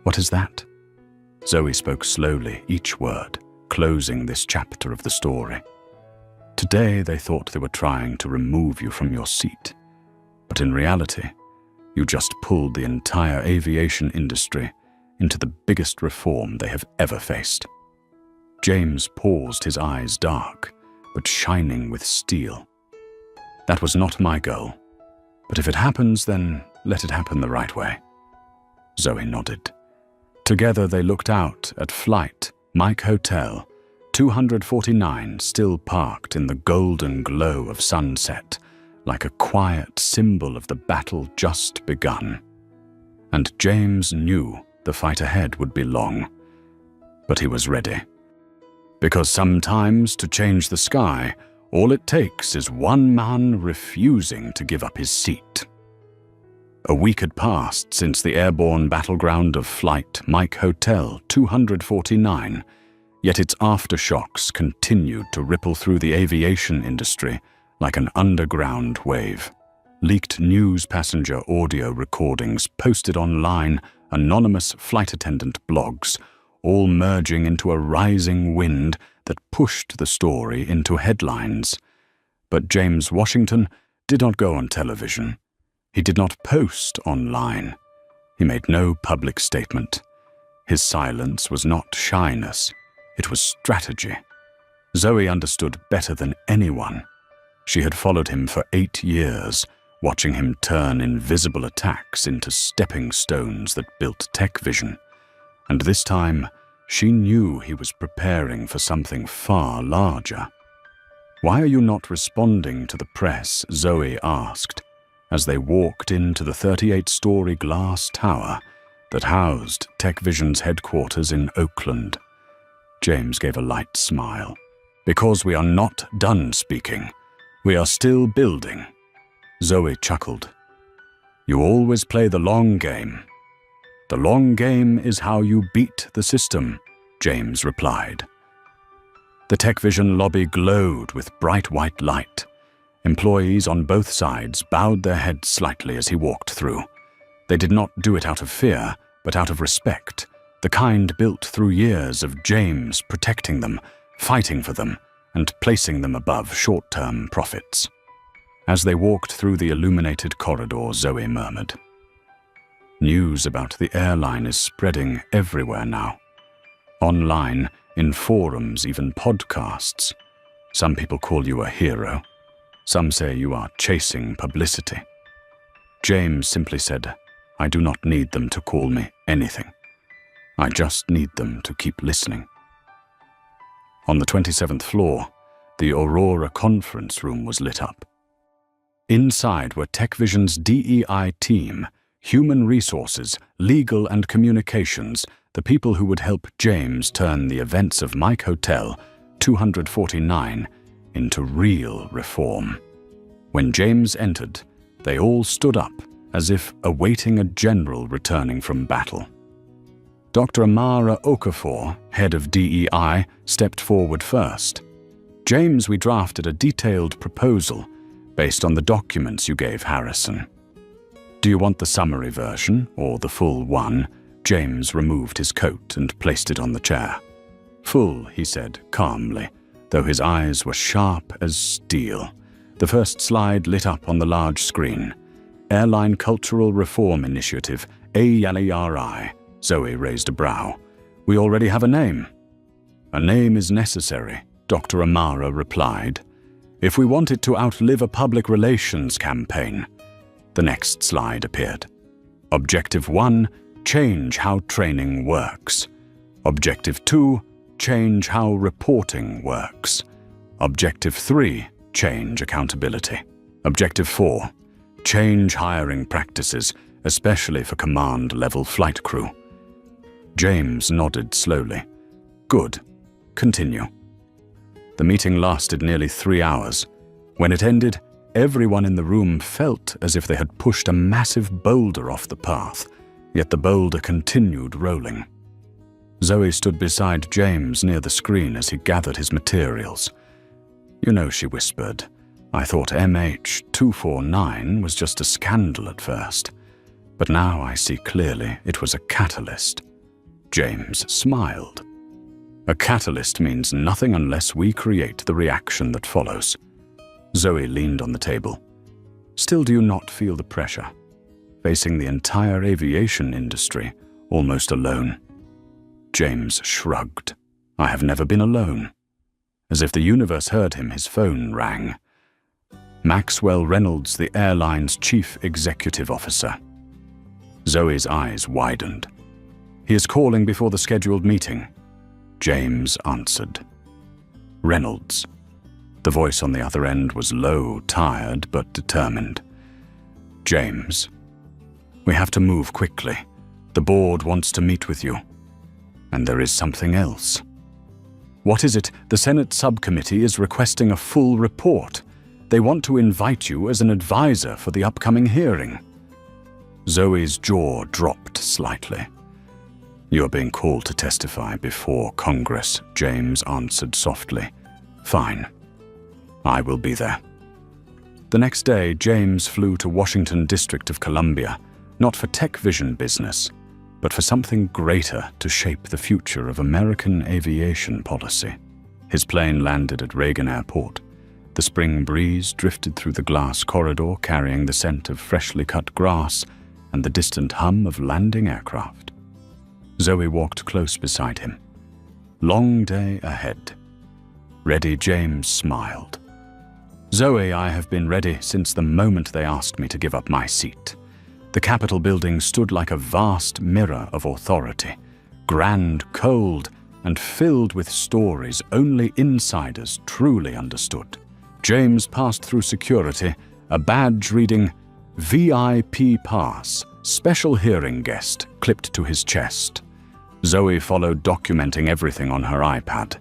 [SPEAKER 1] "What is that?" Zoe spoke slowly, each word, closing this chapter of the story. "Today they thought they were trying to remove you from your seat, but in reality, you just pulled the entire aviation industry into the biggest reform they have ever faced." James paused, his eyes dark, but shining with steel. "That was not my goal, but if it happens, then let it happen the right way." Zoe nodded. Together they looked out at Flight Mike Hotel, 249 still parked in the golden glow of sunset, like a quiet symbol of the battle just begun. And James knew the fight ahead would be long, but he was ready. Because sometimes, to change the sky, all it takes is one man refusing to give up his seat. A week had passed since the airborne battleground of Flight Mike Hotel 249, yet its aftershocks continued to ripple through the aviation industry like an underground wave. Leaked news passenger audio recordings posted online, anonymous flight attendant blogs, all merging into a rising wind that pushed the story into headlines. But James Washington did not go on television. He did not post online. He made no public statement. His silence was not shyness. It was strategy. Zoe understood better than anyone. She had followed him for 8 years, watching him turn invisible attacks into stepping stones that built TechVision. And this time, she knew he was preparing for something far larger. "Why are you not responding to the press?" Zoe asked, as they walked into the 38-story glass tower that housed TechVision's headquarters in Oakland. James gave a light smile. "Because we are not done speaking. We are still building." Zoe chuckled. "You always play the long game." "The long game is how you beat the system," James replied. The TechVision lobby glowed with bright white light. Employees on both sides bowed their heads slightly as he walked through. They did not do it out of fear, but out of respect, the kind built through years of James protecting them, fighting for them, and placing them above short-term profits. As they walked through the illuminated corridor, Zoe murmured, "News about the airline is spreading everywhere now. Online, in forums, even podcasts. Some people call you a hero. Some say you are chasing publicity." James simply said, "I do not need them to call me anything. I just need them to keep listening." On the 27th floor, the Aurora conference room was lit up. Inside were TechVision's DEI team, human resources, legal and communications, the people who would help James turn the events of Mike Hotel 249 into real reform. When James entered, they all stood up as if awaiting a general returning from battle. Dr. Amara Okafor, head of DEI, stepped forward first. "James, we drafted a detailed proposal based on the documents you gave Harrison. Do you want the summary version or the full one?" James removed his coat and placed it on the chair. "Full," he said calmly, though his eyes were sharp as steel. The first slide lit up on the large screen. Airline Cultural Reform Initiative, ALERI. Zoe raised a brow. "We already have a name." "A name is necessary," Dr. Amara replied, "if we want it to outlive a public relations campaign." The next slide appeared. Objective 1, change how training works. Objective 2, change how reporting works. Objective 3, change accountability. Objective 4, change hiring practices, especially for command-level flight crew. James nodded slowly. "Good. Continue." The meeting lasted nearly 3 hours. When it ended, everyone in the room felt as if they had pushed a massive boulder off the path, yet the boulder continued rolling. Zoe stood beside James near the screen as he gathered his materials. "You know," she whispered, "I thought MH249 was just a scandal at first, but now I see clearly it was a catalyst." James smiled. "A catalyst means nothing unless we create the reaction that follows." Zoe leaned on the table. "Still, do you not feel the pressure? Facing the entire aviation industry, almost alone." James shrugged. "I have never been alone." As if the universe heard him, his phone rang. Maxwell Reynolds, the airline's chief executive officer. Zoe's eyes widened. "He is calling before the scheduled meeting." James answered. "Reynolds." The voice on the other end was low, tired, but determined. "James, we have to move quickly. The board wants to meet with you. And there is something else." "What is it?" "The Senate subcommittee is requesting a full report. They want to invite you as an advisor for the upcoming hearing." Zoe's jaw dropped slightly. "You are being called to testify before Congress," James answered softly. "Fine. I will be there." The next day, James flew to Washington, District of Columbia, not for TechVision business, but for something greater to shape the future of American aviation policy. His plane landed at Reagan Airport. The spring breeze drifted through the glass corridor, carrying the scent of freshly cut grass and the distant hum of landing aircraft. Zoe walked close beside him. Long day ahead. Ready, James smiled. "Zoe, I have been ready since the moment they asked me to give up my seat." The Capitol building stood like a vast mirror of authority, grand, cold, and filled with stories only insiders truly understood. James passed through security, a badge reading VIP Pass, Special Hearing Guest, clipped to his chest. Zoe followed, documenting everything on her iPad.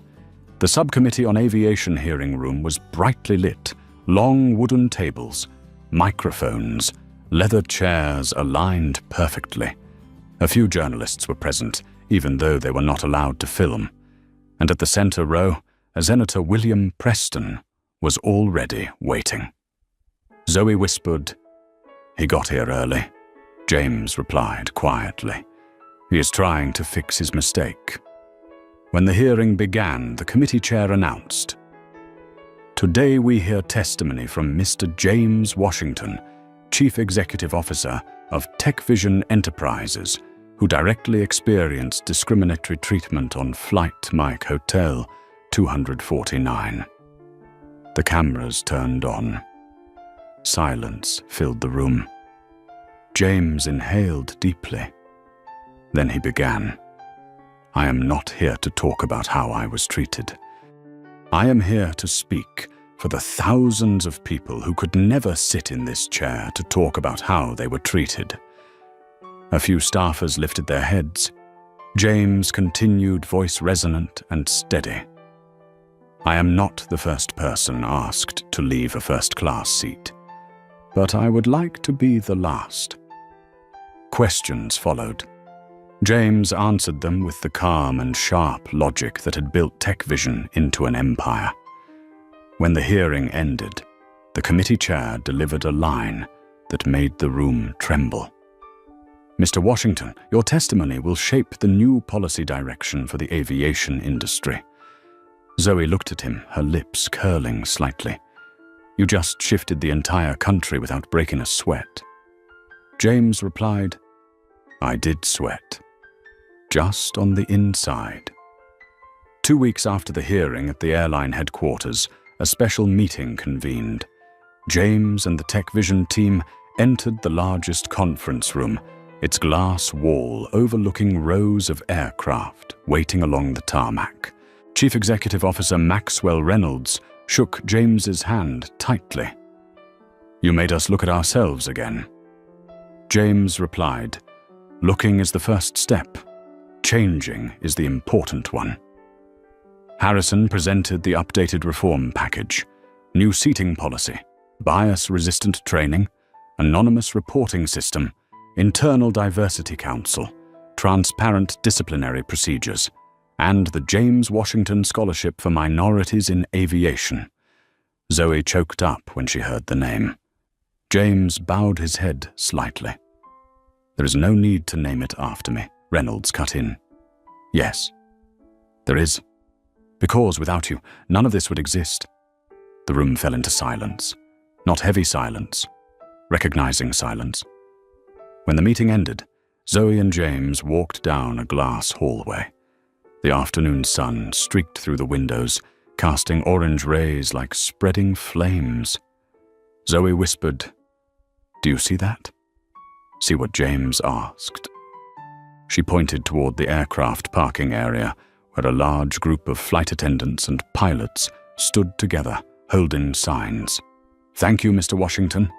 [SPEAKER 1] The Subcommittee on Aviation hearing room was brightly lit, long wooden tables, microphones, leather chairs aligned perfectly. A few journalists were present, even though they were not allowed to film. And at the center row, Senator William Preston was already waiting. Zoe whispered, "He got here early." James replied quietly, "He is trying to fix his mistake." When the hearing began, the committee chair announced, "Today we hear testimony from Mr. James Washington, Chief Executive Officer of TechVision Enterprises, who directly experienced discriminatory treatment on Flight Mike Hotel 249. The cameras turned on. Silence filled the room. James inhaled deeply. Then he began. "I am not here to talk about how I was treated. I am here to speak for the thousands of people who could never sit in this chair to talk about how they were treated." A few staffers lifted their heads. James continued, voice resonant and steady. "I am not the first person asked to leave a first-class seat, but I would like to be the last." Questions followed. James answered them with the calm and sharp logic that had built TechVision into an empire. When the hearing ended, the committee chair delivered a line that made the room tremble. "Mr. Washington, your testimony will shape the new policy direction for the aviation industry." Zoe looked at him, her lips curling slightly. "You just shifted the entire country without breaking a sweat." James replied, "I did sweat. Just on the inside." 2 weeks after the hearing at the airline headquarters, a special meeting convened. James and the TechVision team entered the largest conference room, its glass wall overlooking rows of aircraft waiting along the tarmac. Chief Executive Officer Maxwell Reynolds shook James's hand tightly. "You made us look at ourselves again." James replied, "Looking is the first step. Changing is the important one." Harrison presented the updated reform package: new seating policy, bias-resistant training, anonymous reporting system, internal diversity council, transparent disciplinary procedures, and the James Washington Scholarship for Minorities in Aviation. Zoe choked up when she heard the name. James bowed his head slightly. "There is no need to name it after me," Reynolds cut in. "Yes, there is. Because without you, none of this would exist." The room fell into silence. Not heavy silence, recognizing silence. When the meeting ended, Zoe and James walked down a glass hallway. The afternoon sun streaked through the windows, casting orange rays like spreading flames. Zoe whispered, "Do you see that?" "See what James asked?" She pointed toward the aircraft parking area, where a large group of flight attendants and pilots stood together, holding signs. "Thank you, Mr. Washington.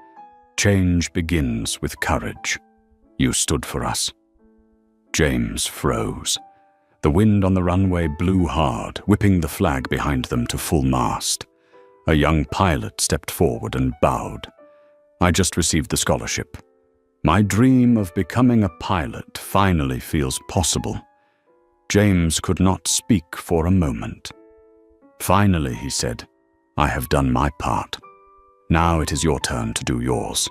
[SPEAKER 1] Change begins with courage. You stood for us." James froze. The wind on the runway blew hard, whipping the flag behind them to full mast. A young pilot stepped forward and bowed. "I just received the scholarship." My dream of becoming a pilot finally feels possible. James could not speak for a moment. Finally, he said, I have done my part. Now it is your turn to do yours.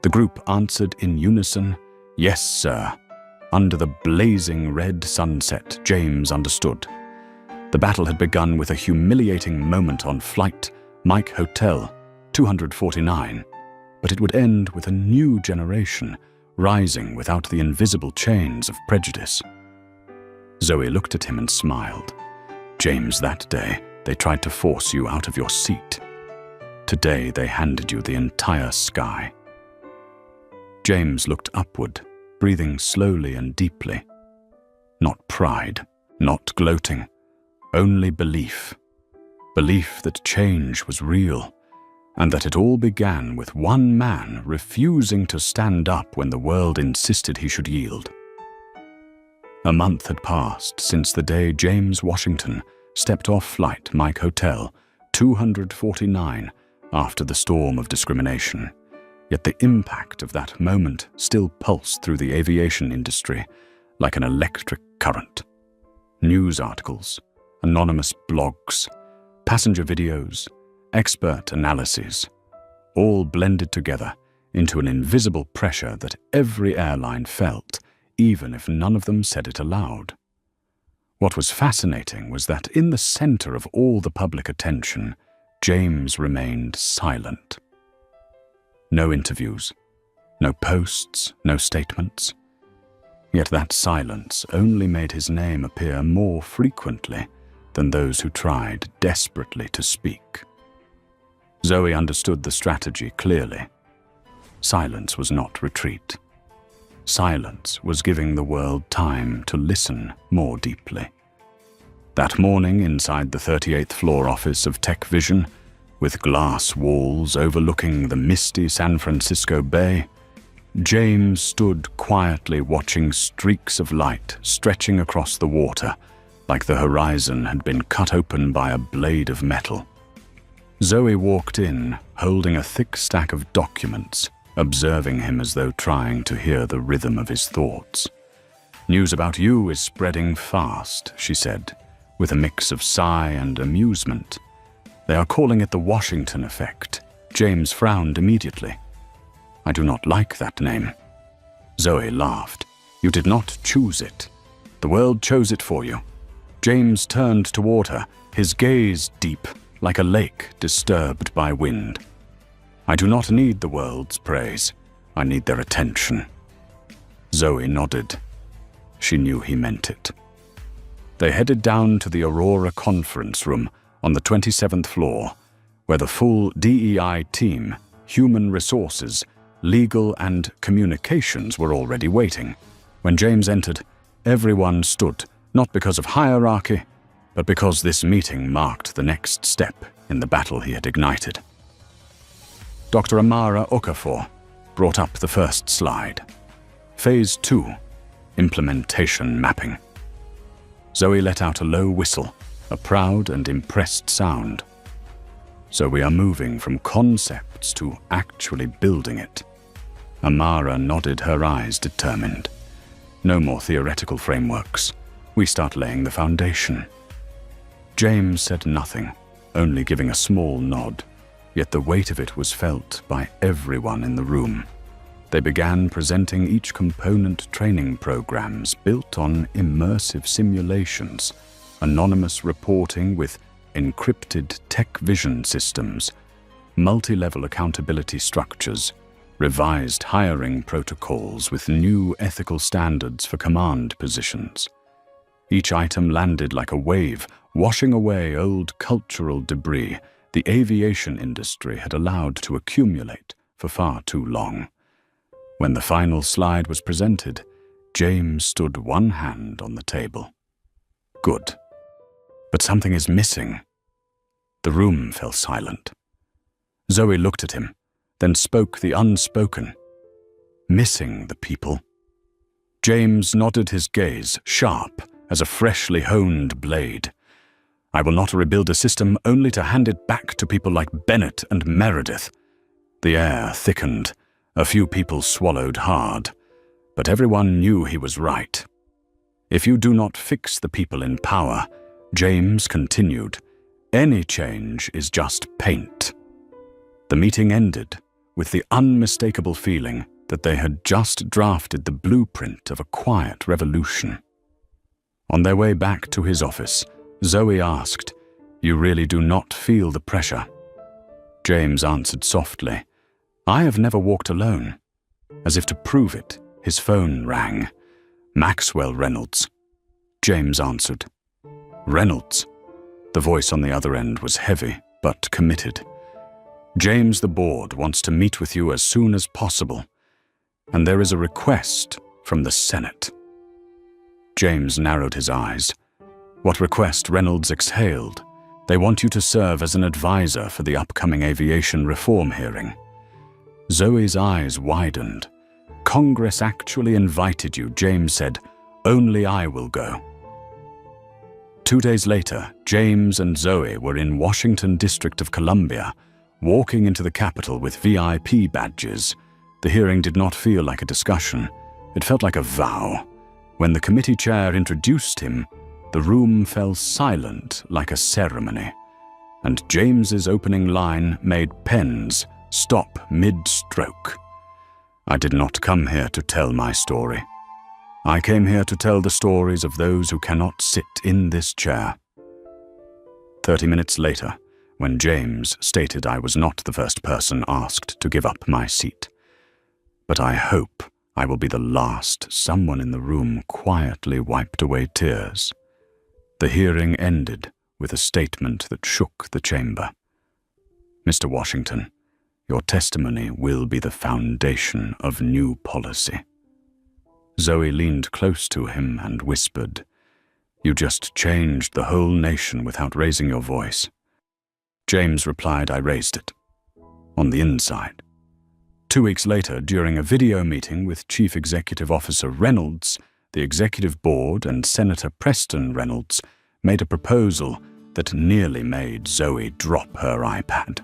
[SPEAKER 1] The group answered in unison, Yes, sir. Under the blazing red sunset, James understood. The battle had begun with a humiliating moment on flight Mike Hotel 249, but it would end with a new generation rising without the invisible chains of prejudice. Zoe looked at him and smiled. James, that day, they tried to force you out of your seat. Today, they handed you the entire sky. James looked upward, breathing slowly and deeply. Not pride, not gloating, only belief. Belief that change was real, and that it all began with one man refusing to stand up when the world insisted he should yield. A month had passed since the day James Washington stepped off flight Mike Hotel 249 after the storm of discrimination, yet the impact of that moment still pulsed through the aviation industry like an electric current. News articles, anonymous blogs, passenger videos, expert analyses, all blended together into an invisible pressure that every airline felt, even if none of them said it aloud. What was fascinating was that in the center of all the public attention, James remained silent. No interviews, no posts, no statements. Yet that silence only made his name appear more frequently than those who tried desperately to speak. Zoe understood the strategy clearly. Silence was not retreat. Silence was giving the world time to listen more deeply. That morning inside the 38th floor office of Tech Vision, with glass walls overlooking the misty San Francisco Bay, James stood quietly watching streaks of light stretching across the water like the horizon had been cut open by a blade of metal. Zoe walked in, holding a thick stack of documents, observing him as though trying to hear the rhythm of his thoughts. News about you is spreading fast, she said, with a mix of sigh and amusement. They are calling it the Washington effect. James frowned immediately. I do not like that name. Zoe laughed. You did not choose it. The world chose it for you. James turned toward her, his gaze deep, like a lake disturbed by wind. I do not need the world's praise. I need their attention. Zoe nodded. She knew he meant it. They headed down to the Aurora conference room on the 27th floor, where the full DEI team, human resources, legal and communications were already waiting. When James entered, everyone stood, not because of hierarchy, but because this meeting marked the next step in the battle he had ignited. Dr. Amara Okafor brought up the first slide. Phase 2, Implementation Mapping. Zoe let out a low whistle, a proud and impressed sound. So we are moving from concepts to actually building it. Amara nodded, her eyes determined. No more theoretical frameworks. We start laying the foundation. James said nothing, only giving a small nod, yet the weight of it was felt by everyone in the room. They began presenting each component training programs built on immersive simulations, anonymous reporting with encrypted tech vision systems, multi-level accountability structures, revised hiring protocols with new ethical standards for command positions. Each item landed like a wave, washing away old cultural debris the aviation industry had allowed to accumulate for far too long. When the final slide was presented, James stood one hand on the table. Good. But something is missing. The room fell silent. Zoe looked at him, then spoke the unspoken. Missing the people. James nodded, his gaze sharp as a freshly honed blade. I will not rebuild a system only to hand it back to people like Bennett and Meredith. The air thickened, A few people swallowed hard, but everyone knew he was right. If you do not fix the people in power, James continued, any change is just paint. The meeting ended with the unmistakable feeling that they had just drafted the blueprint of a quiet revolution. On their way back to his office, Zoe asked, "You really do not feel the pressure?" James answered softly, "I have never walked alone." As if to prove it, his phone rang. "Maxwell Reynolds." James answered. "Reynolds?" The voice on the other end was heavy, but committed. "James, the board wants to meet with you as soon as possible, and there is a request from the Senate." James narrowed his eyes. "What request?" Reynolds exhaled. "They want you to serve as an advisor for the upcoming aviation reform hearing." Zoe's eyes widened. "Congress actually invited you," James said. "Only I will go." 2 days later, James and Zoe were in Washington, District of Columbia, walking into the Capitol with VIP badges. The hearing did not feel like a discussion. It felt like a vow. When the committee chair introduced him, the room fell silent like a ceremony, and James's opening line made pens stop mid-stroke. "I did not come here to tell my story. I came here to tell the stories of those who cannot sit in this chair." 30 minutes later, when James stated I was not the first person asked to give up my seat. "But I hope I will be the last," someone in the room quietly wiped away tears. The hearing ended with a statement that shook the chamber. "Mr. Washington, your testimony will be the foundation of new policy." Zoe leaned close to him and whispered, "You just changed the whole nation without raising your voice." James replied, "I raised it. On the inside." 2 weeks later, during a video meeting with Chief Executive Officer Reynolds, the Executive Board and Senator Preston Reynolds made a proposal that nearly made Zoe drop her iPad.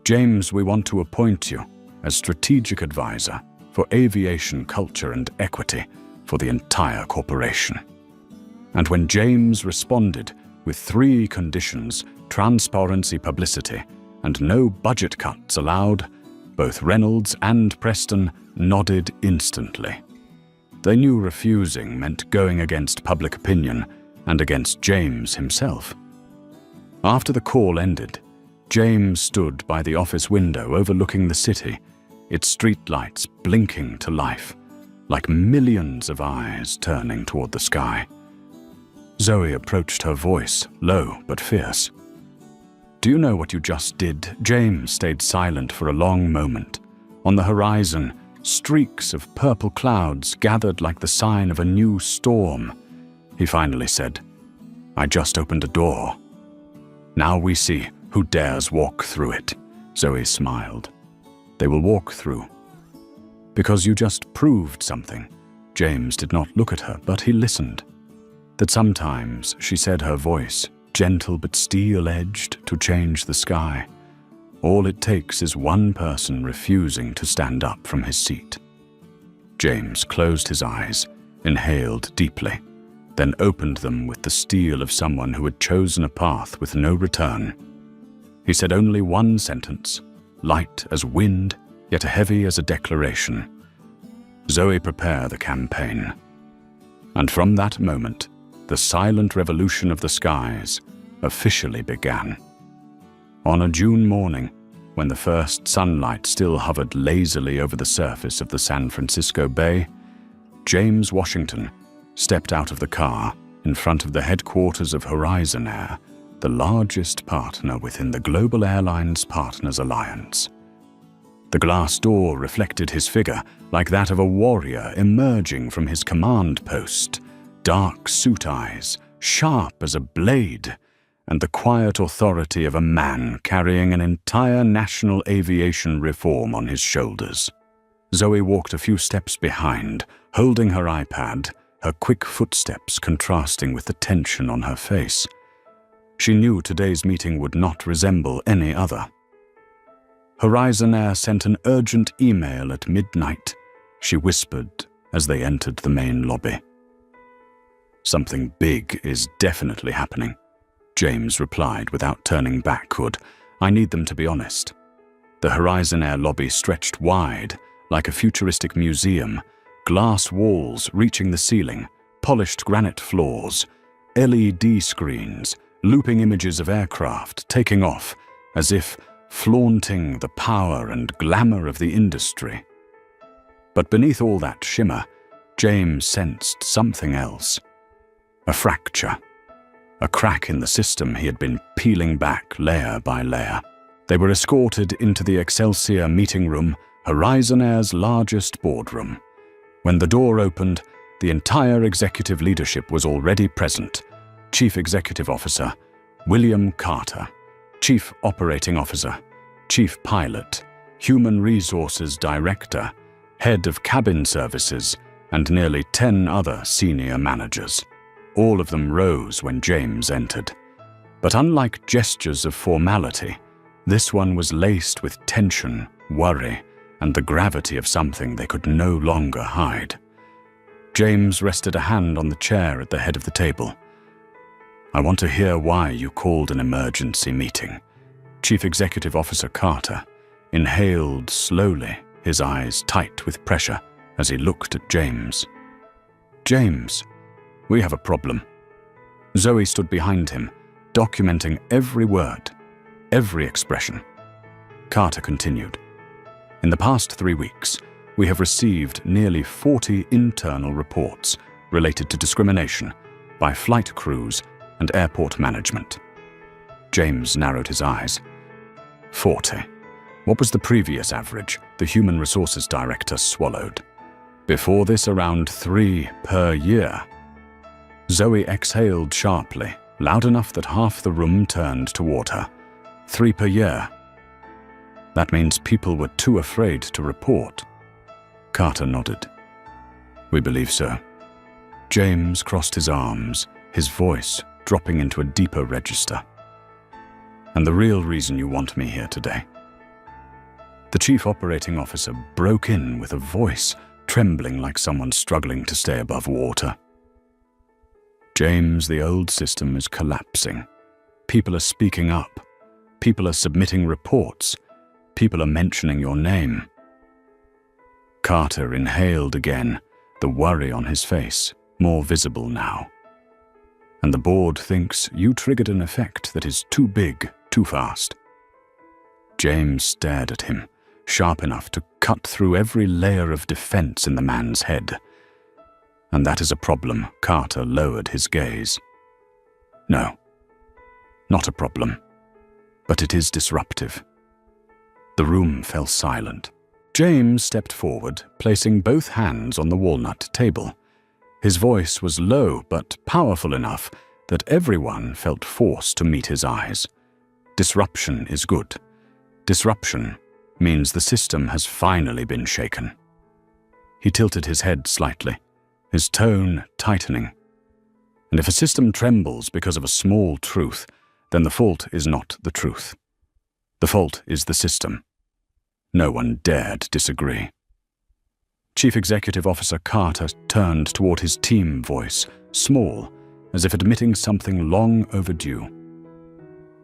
[SPEAKER 1] "James, we want to appoint you as strategic advisor for aviation culture and equity for the entire corporation." And when James responded with 3 conditions, transparency, publicity, and no budget cuts allowed, both Reynolds and Preston nodded instantly. They knew refusing meant going against public opinion and against James himself. After the call ended, James stood by the office window overlooking the city, its streetlights blinking to life, like millions of eyes turning toward the sky. Zoe approached her voice, low but fierce. "Do you know what you just did?" James stayed silent for a long moment. On the horizon, streaks of purple clouds gathered like the sign of a new storm. He finally said, "I just opened a door. Now we see who dares walk through it." Zoe smiled. "They will walk through. Because you just proved something." James did not look at her, but he listened. "That sometimes," she said, her voice gentle but steel-edged, "to change the sky, all it takes is one person refusing to stand up from his seat." James closed his eyes, inhaled deeply, then opened them with the steel of someone who had chosen a path with no return. He said only one sentence, light as wind, yet heavy as a declaration. "Zoe, prepare the campaign." And from that moment, the silent revolution of the skies officially began. On a June morning, when the first sunlight still hovered lazily over the surface of the San Francisco Bay, James Washington stepped out of the car in front of the headquarters of Horizon Air, the largest partner within the Global Airlines Partners Alliance. The glass door reflected his figure like that of a warrior emerging from his command post, dark suit eyes, sharp as a blade, and the quiet authority of a man carrying an entire national aviation reform on his shoulders. Zoe walked a few steps behind, holding her iPad, her quick footsteps contrasting with the tension on her face. She knew today's meeting would not resemble any other. Horizon Air sent an urgent email at midnight, she whispered as they entered the main lobby. Something big is definitely happening, James replied without turning backward. I need them to be honest. The Horizon Air lobby stretched wide, like a futuristic museum, glass walls reaching the ceiling, polished granite floors, LED screens, looping images of aircraft taking off, as if flaunting the power and glamour of the industry. But beneath all that shimmer, James sensed something else. A fracture. A crack in the system he had been peeling back layer by layer. They were escorted into the Excelsior meeting room, Horizon Air's largest boardroom. When the door opened, the entire executive leadership was already present. Chief Executive Officer William Carter, Chief Operating Officer, Chief Pilot, Human Resources Director, Head of Cabin Services, and nearly 10 other senior managers. All of them rose when James entered. But unlike gestures of formality, this one was laced with tension, worry, and the gravity of something they could no longer hide. James rested a hand on the chair at the head of the table. I want to hear why you called an emergency meeting. Chief Executive Officer Carter inhaled slowly, his eyes tight with pressure as he looked at James. James, we have a problem. Zoe stood behind him, documenting every word, every expression. Carter continued. In the past 3 weeks, we have received nearly 40 internal reports related to discrimination by flight crews and airport management. James narrowed his eyes. 40. What was the previous average? The Human Resources Director swallowed. Before this, around 3 per year. Zoe exhaled sharply, loud enough that half the room turned toward her. 3 per year. That means people were too afraid to report. Carter nodded. We believe so. James crossed his arms, his voice dropping into a deeper register. And the real reason you want me here today. The Chief Operating Officer broke in with a voice trembling like someone struggling to stay above water. James, the old system is collapsing. People are speaking up. People are submitting reports. People are mentioning your name. Carter inhaled again, the worry on his face, more visible now. And the board thinks you triggered an effect that is too big, too fast. James stared at him, sharp enough to cut through every layer of defense in the man's head. And that is a problem. Carter lowered his gaze. No, not a problem, but it is disruptive. The room fell silent. James stepped forward, placing both hands on the walnut table. His voice was low but powerful enough that everyone felt forced to meet his eyes. Disruption is good. Disruption means the system has finally been shaken. He tilted his head slightly, his tone tightening. And if a system trembles because of a small truth, then the fault is not the truth. The fault is the system. No one dared disagree. Chief Executive Officer Carter turned toward his team voice, small, as if admitting something long overdue.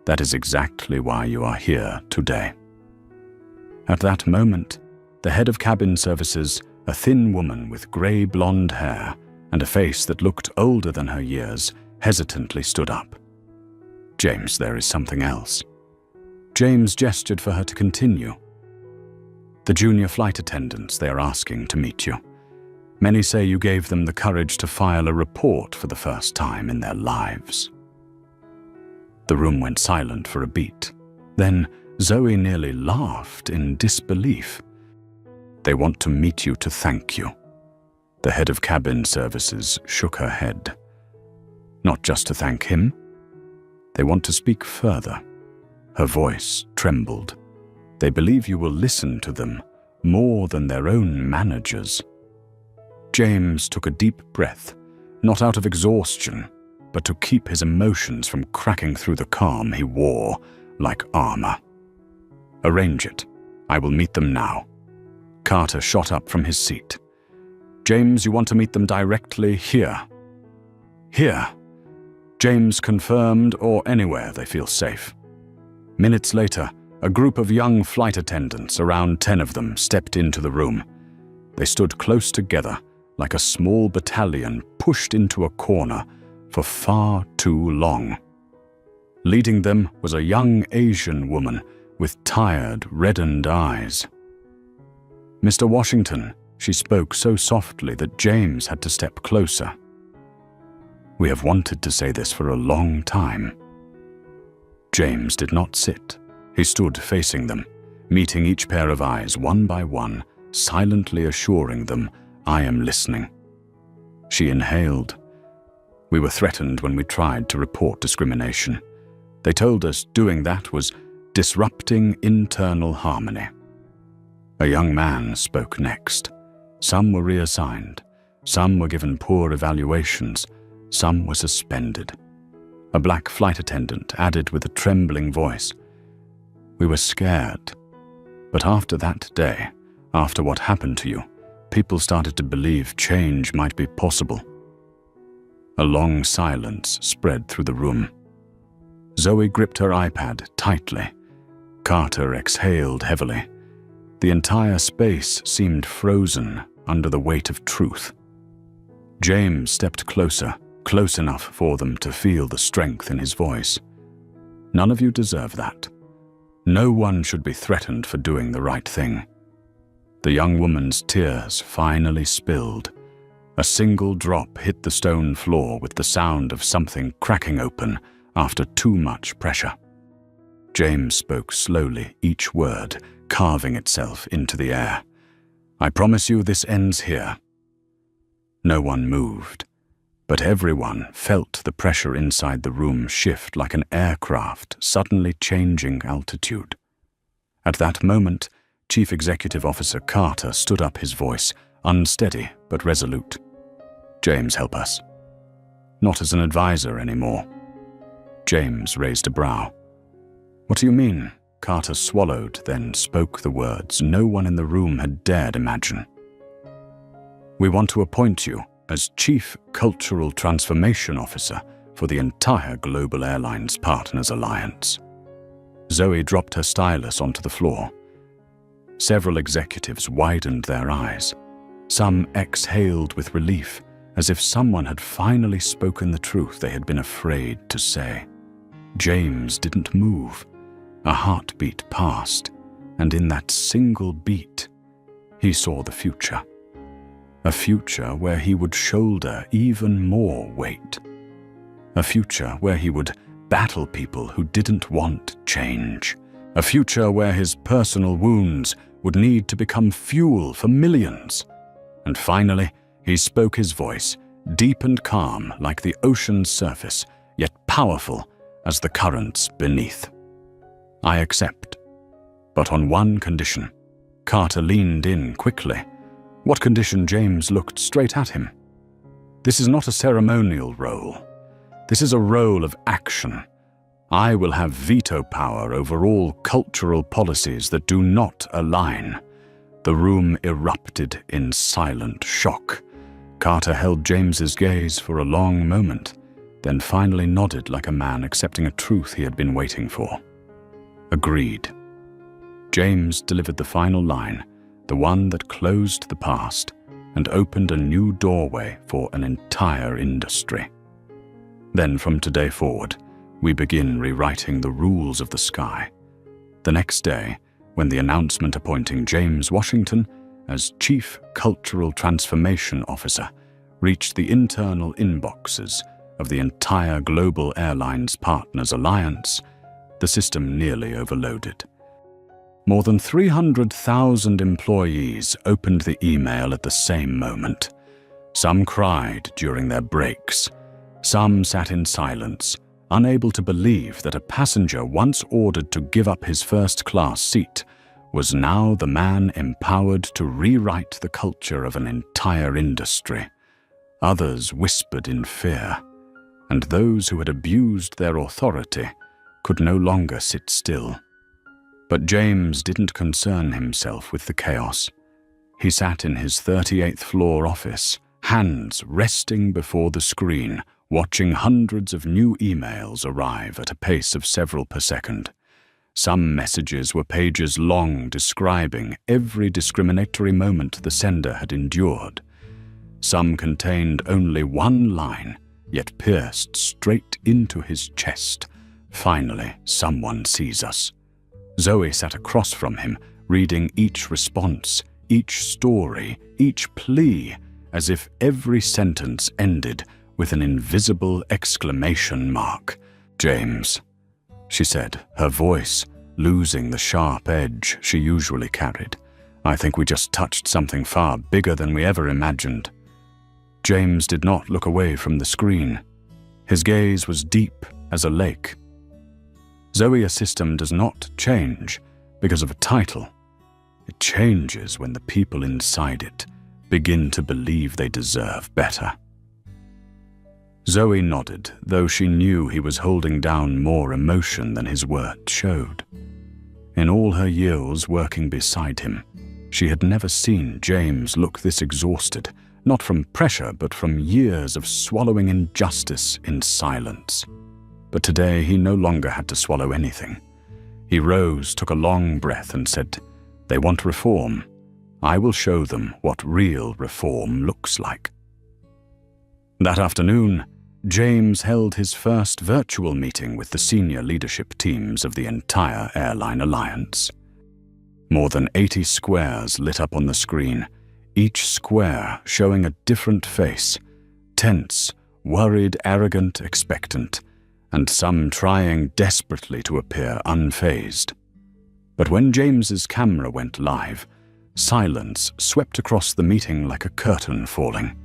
[SPEAKER 1] That is exactly why you are here today. At that moment, the head of cabin services, a thin woman with grey blonde hair and a face that looked older than her years, hesitantly stood up. James, there is something else. James gestured for her to continue. The junior flight attendants, they are asking to meet you. Many say you gave them the courage to file a report for the first time in their lives. The room went silent for a beat. Then Zoe nearly laughed in disbelief. They want to meet you to thank you. The head of cabin services shook her head. Not just to thank him. They want to speak further. Her voice trembled. They believe you will listen to them more than their own managers. James took a deep breath, not out of exhaustion, but to keep his emotions from cracking through the calm he wore like armor. Arrange it, I will meet them now." Carter shot up from his seat. "James, you want to meet them directly here?" "Here." James confirmed, or anywhere they feel safe. Minutes later, a group of young flight attendants, around 10 of them, stepped into the room. They stood close together, like a small battalion pushed into a corner for far too long. Leading them was a young Asian woman with tired, reddened eyes. "Mr. Washington," she spoke so softly that James had to step closer. "We have wanted to say this for a long time." James did not sit. He stood facing them, meeting each pair of eyes one by one, silently assuring them, "I am listening." She inhaled. "We were threatened when we tried to report discrimination. They told us doing that was disrupting internal harmony." A young man spoke next. Some were reassigned. Some were given poor evaluations. Some were suspended. A black flight attendant added with a trembling voice, "We were scared. But after that day, after what happened to you, people started to believe change might be possible." A long silence spread through the room. Zoe gripped her iPad tightly. Carter exhaled heavily. The entire space seemed frozen under the weight of truth. James stepped closer, close enough for them to feel the strength in his voice. "None of you deserve that. No one should be threatened for doing the right thing." The young woman's tears finally spilled. A single drop hit the stone floor with the sound of something cracking open after too much pressure. James spoke slowly, each word carving itself into the air. "I promise you this ends here." No one moved, but everyone felt the pressure inside the room shift like an aircraft suddenly changing altitude. At that moment, Chief Executive Officer Carter stood up, his voice unsteady but resolute. "James, help us." "Not as an advisor anymore." James raised a brow. "What do you mean?" Carter swallowed, then spoke the words no one in the room had dared imagine. "We want to appoint you as Chief Cultural Transformation Officer for the entire Global Airlines Partners Alliance." Zoe dropped her stylus onto the floor. Several executives widened their eyes. Some exhaled with relief, as if someone had finally spoken the truth they had been afraid to say. James didn't move. A heartbeat passed, and in that single beat, he saw the future. A future where he would shoulder even more weight. A future where he would battle people who didn't want change. A future where his personal wounds would need to become fuel for millions. And finally, he spoke his voice, deep and calm like the ocean's surface, yet powerful as the currents beneath. "I accept. But on one condition." Carter leaned in quickly. What condition? James looked straight at him. "This is not a ceremonial role. This is a role of action. I will have veto power over all cultural policies that do not align." The room erupted in silent shock. Carter held James's gaze for a long moment, then finally nodded like a man accepting a truth he had been waiting for. "Agreed." James delivered the final line, the one that closed the past and opened a new doorway for an entire industry. Then from today forward, we begin rewriting the rules of the sky. The next day, when the announcement appointing James Washington as Chief Cultural Transformation Officer reached the internal inboxes of the entire Global Airlines Partners Alliance, the system nearly overloaded. More than 300,000 employees opened the email at the same moment. Some cried during their breaks. Some sat in silence, unable to believe that a passenger once ordered to give up his first-class seat was now the man empowered to rewrite the culture of an entire industry. Others whispered in fear, and those who had abused their authority could no longer sit still. But James didn't concern himself with the chaos. He sat in his 38th floor office, hands resting before the screen, watching hundreds of new emails arrive at a pace of several per second. Some messages were pages long, describing every discriminatory moment the sender had endured. Some contained only one line, yet pierced straight into his chest. "Finally, someone sees us." Zoe sat across from him, reading each response, each story, each plea, as if every sentence ended with an invisible exclamation mark. "James," she said, her voice losing the sharp edge she usually carried. "I think we just touched something far bigger than we ever imagined." James did not look away from the screen. His gaze was deep as a lake. Zoe, a system does not change because of a title. It changes when the people inside it begin to believe they deserve better. Zoe nodded, though she knew he was holding down more emotion than his words showed. In all her years working beside him, she had never seen James look this exhausted, not from pressure but from years of swallowing injustice in silence. But today he no longer had to swallow anything. He rose, took a long breath and said, "They want reform. I will show them what real reform looks like." That afternoon, James held his first virtual meeting with the senior leadership teams of the entire airline alliance. More than 80 squares lit up on the screen, each square showing a different face, tense, worried, arrogant, expectant, and some trying desperately to appear unfazed. But when James's camera went live, silence swept across the meeting like a curtain falling.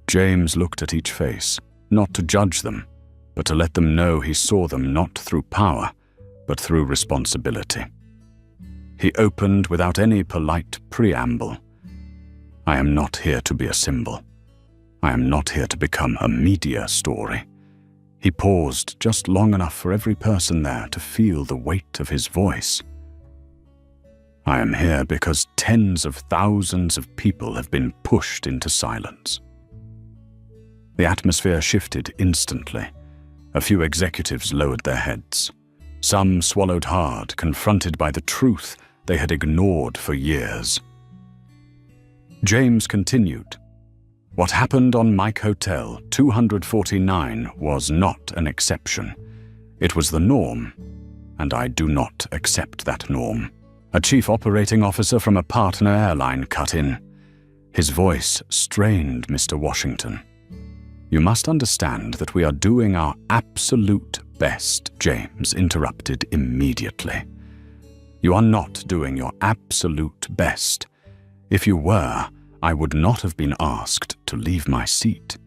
[SPEAKER 1] James looked at each face, not to judge them, but to let them know he saw them not through power, but through responsibility. He opened without any polite preamble. "I am not here to be a symbol. I am not here to become a media story." He paused just long enough for every person there to feel the weight of his voice. "I am here because tens of thousands of people have been pushed into silence." The atmosphere shifted instantly. A few executives lowered their heads. Some swallowed hard, confronted by the truth they had ignored for years. James continued, "What happened on Mike Hotel 249 was not an exception. It was the norm, and I do not accept that norm." A chief operating officer from a partner airline cut in. His voice strained Mr. Washington. "You must understand that we are doing our absolute best," James interrupted immediately. "You are not doing your absolute best. If you were, I would not have been asked to leave my seat.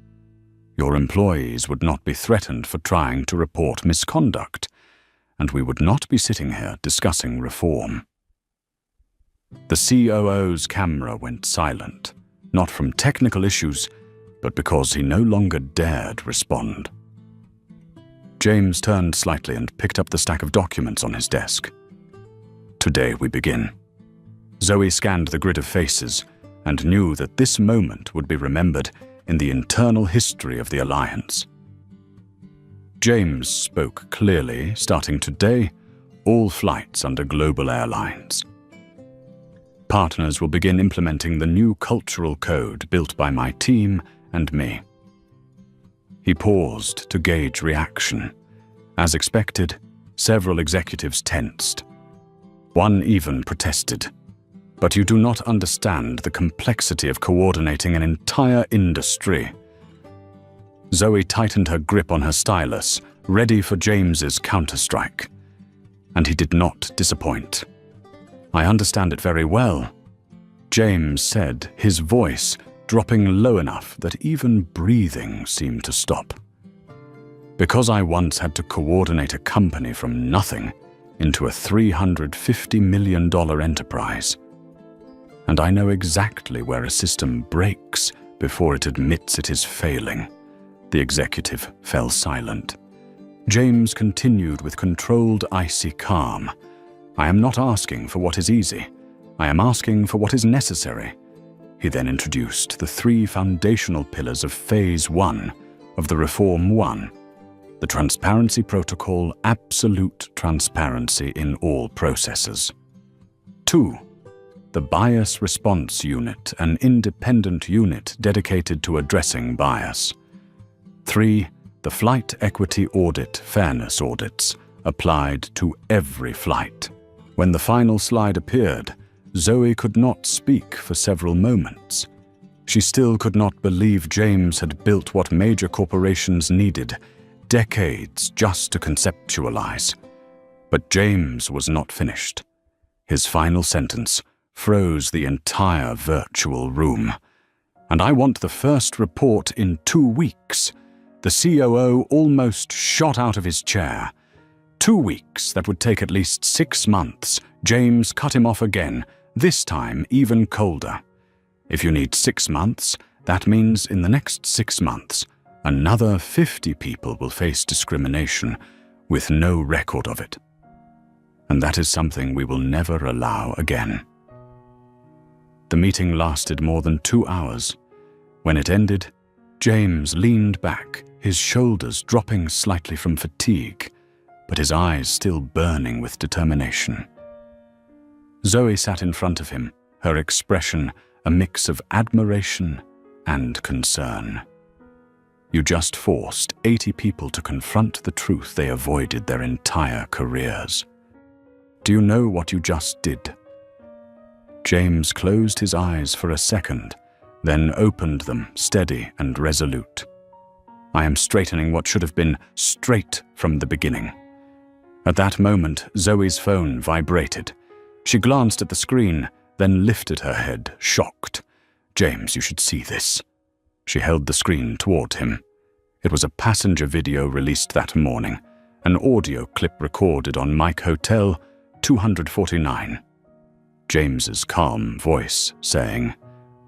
[SPEAKER 1] Your employees would not be threatened for trying to report misconduct, and we would not be sitting here discussing reform." The COO's camera went silent, not from technical issues, but because he no longer dared respond. James turned slightly and picked up the stack of documents on his desk. "Today we begin." Zoe scanned the grid of faces and knew that this moment would be remembered in the internal history of the alliance. James spoke clearly, starting today, all flights under Global Airlines. Partners will begin implementing the new cultural code built by my team and me. He paused to gauge reaction. As expected, several executives tensed. One even protested. "But you do not understand the complexity of coordinating an entire industry." Zoe tightened her grip on her stylus, ready for James's counterstrike. And he did not disappoint. "I understand it very well," James said, his voice dropping low enough that even breathing seemed to stop. "Because I once had to coordinate a company from nothing into a $350 million enterprise. And I know exactly where a system breaks before it admits it is failing." The executive fell silent. James continued with controlled, icy calm. I am not asking for what is easy. I am asking for what is necessary. He then introduced the 3 foundational pillars of Phase 1 of the Reform 1. The Transparency Protocol, absolute transparency in all processes. 2. The Bias Response Unit, an independent unit dedicated to addressing bias. 3. The Flight Equity Audit, fairness audits, applied to every flight. When the final slide appeared, Zoe could not speak for several moments. She still could not believe James had built what major corporations needed, decades just to conceptualize. But James was not finished. His final sentence froze the entire virtual room. And I want the first report in 2 weeks. The COO almost shot out of his chair. 2 weeks, that would take at least 6 months. James cut him off again, this time even colder. If you need 6 months, that means in the next 6 months, another 50 people will face discrimination with no record of it. And that is something we will never allow again. The meeting lasted more than 2 hours. When it ended, James leaned back, his shoulders dropping slightly from fatigue, but his eyes still burning with determination. Zoe sat in front of him, her expression a mix of admiration and concern. You just forced 80 people to confront the truth they avoided their entire careers. Do you know what you just did? James closed his eyes for a second, then opened them, steady and resolute. I am straightening what should have been straight from the beginning. At that moment, Zoe's phone vibrated. She glanced at the screen, then lifted her head, shocked. James, you should see this. She held the screen toward him. It was a passenger video released that morning, an audio clip recorded on Mike Hotel 249. James's calm voice saying,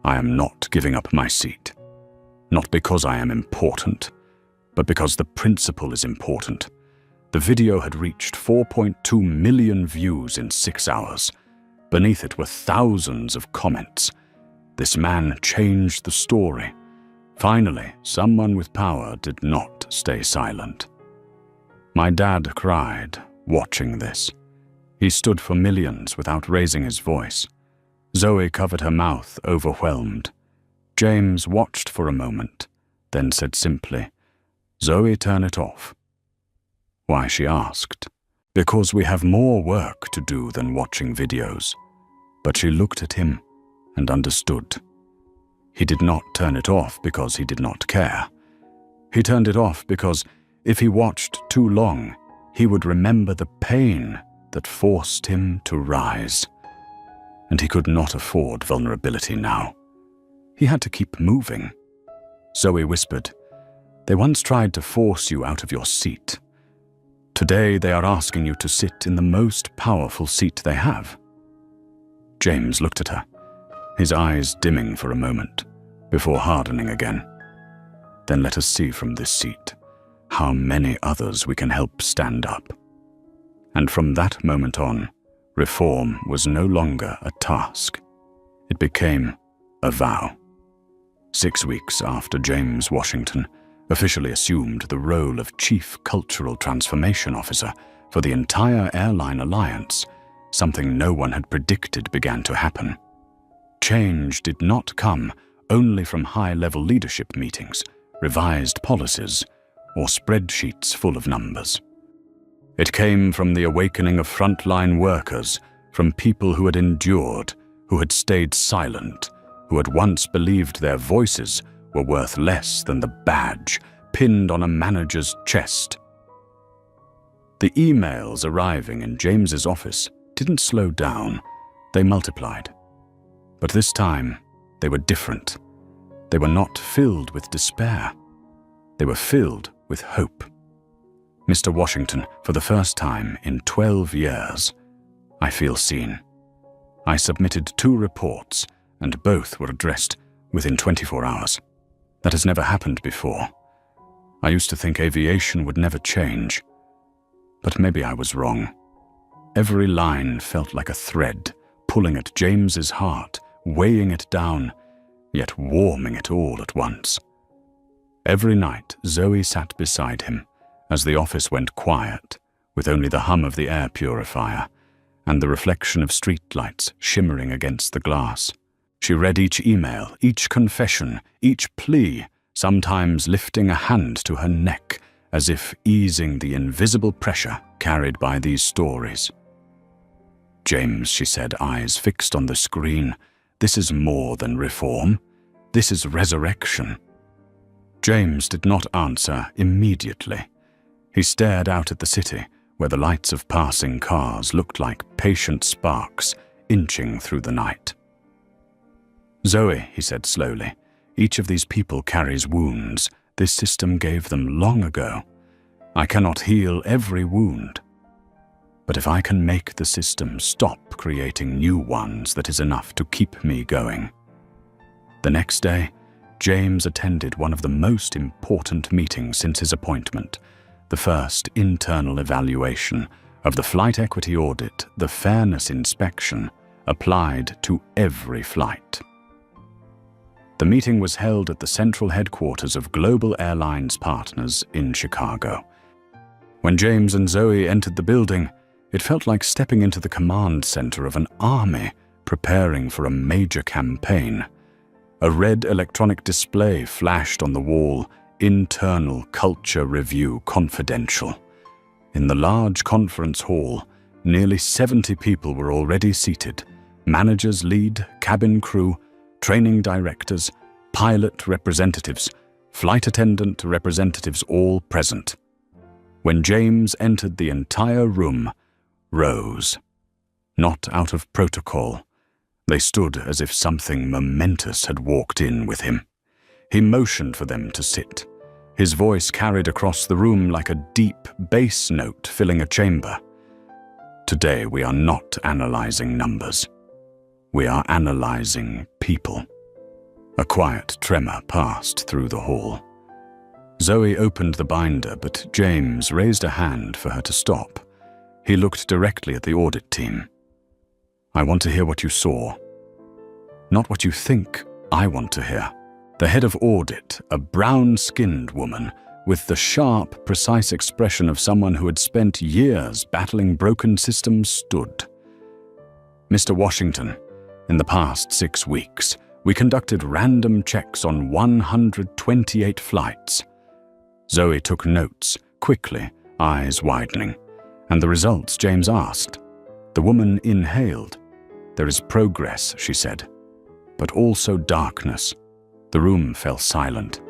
[SPEAKER 1] I am not giving up my seat. Not because I am important, but because the principle is important. The video had reached 4.2 million views in 6 hours. Beneath it were thousands of comments. This man changed the story. Finally, someone with power did not stay silent. My dad cried, watching this. He stood for millions without raising his voice. Zoe covered her mouth, overwhelmed. James watched for a moment, then said simply, Zoe, turn it off. Why, she asked. Because we have more work to do than watching videos. But she looked at him and understood. He did not turn it off because he did not care. He turned it off because if he watched too long, he would remember the pain that forced him to rise. And he could not afford vulnerability now. He had to keep moving. Zoe whispered, They once tried to force you out of your seat. Today they are asking you to sit in the most powerful seat they have. James looked at her, his eyes dimming for a moment, before hardening again. Then let us see from this seat how many others we can help stand up. And from that moment on, reform was no longer a task. It became a vow. 6 weeks after James Washington officially assumed the role of Chief Cultural Transformation Officer for the entire airline alliance, something no one had predicted began to happen. Change did not come only from high-level leadership meetings, revised policies, or spreadsheets full of numbers. It came from the awakening of frontline workers, from people who had endured, who had stayed silent, who had once believed their voices were worth less than the badge pinned on a manager's chest. The emails arriving in James's office didn't slow down, they multiplied. But this time, they were different. They were not filled with despair. They were filled with hope. Mr. Washington, for the first time in 12 years, I feel seen. I submitted 2 reports, and both were addressed within 24 hours. That has never happened before. I used to think aviation would never change, but maybe I was wrong. Every line felt like a thread, pulling at James's heart, weighing it down, yet warming it all at once. Every night, Zoe sat beside him as the office went quiet, with only the hum of the air purifier and the reflection of streetlights shimmering against the glass. She read each email, each confession, each plea, sometimes lifting a hand to her neck as if easing the invisible pressure carried by these stories. "James," she said, eyes fixed on the screen, "this is more than reform. This is resurrection." James did not answer immediately. He stared out at the city, where the lights of passing cars looked like patient sparks inching through the night. "Zoe," he said slowly, "each of these people carries wounds this system gave them long ago. I cannot heal every wound. But if I can make the system stop creating new ones, that is enough to keep me going." The next day, James attended one of the most important meetings since his appointment, the first internal evaluation of the flight equity audit, the fairness inspection, applied to every flight. The meeting was held at the central headquarters of Global Airlines Partners in Chicago. When James and Zoe entered the building, it felt like stepping into the command center of an army preparing for a major campaign. A red electronic display flashed on the wall, "Internal Culture Review Confidential." In the large conference hall, nearly 70 people were already seated: managers, lead, cabin crew, training directors, pilot representatives, flight attendant representatives, all present. When James entered, the entire room rose. Not out of protocol. They stood as if something momentous had walked in with him. He motioned for them to sit. His voice carried across the room like a deep bass note filling a chamber. "Today we are not analyzing numbers. We are analyzing people." A quiet tremor passed through the hall. Zoe opened the binder, but James raised a hand for her to stop. He looked directly at the audit team. "I want to hear what you saw. Not what you think I want to hear." The head of audit, a brown-skinned woman with the sharp, precise expression of someone who had spent years battling broken systems, stood. "Mr. Washington, in the past 6 weeks, we conducted random checks on 128 flights." Zoe took notes, quickly, eyes widening. "And the results?" James asked. The woman inhaled. "There is progress," she said, "but also darkness." The room fell silent.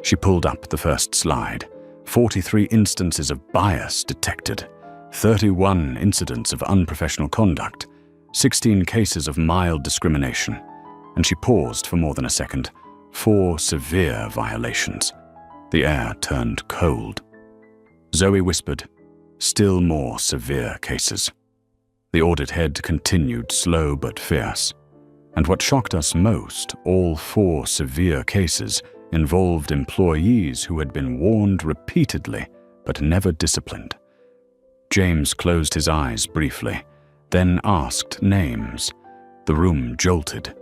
[SPEAKER 1] She pulled up the first slide. 43 instances of bias detected, 31 incidents of unprofessional conduct, 16 cases of mild discrimination, and she paused for more than a second. 4 severe violations. The air turned cold. Zoe whispered, "Still more severe cases." The audit head continued, slow but fierce. And what shocked us most, all 4 severe cases involved employees who had been warned repeatedly but never disciplined. James closed his eyes briefly, then asked names. The room jolted.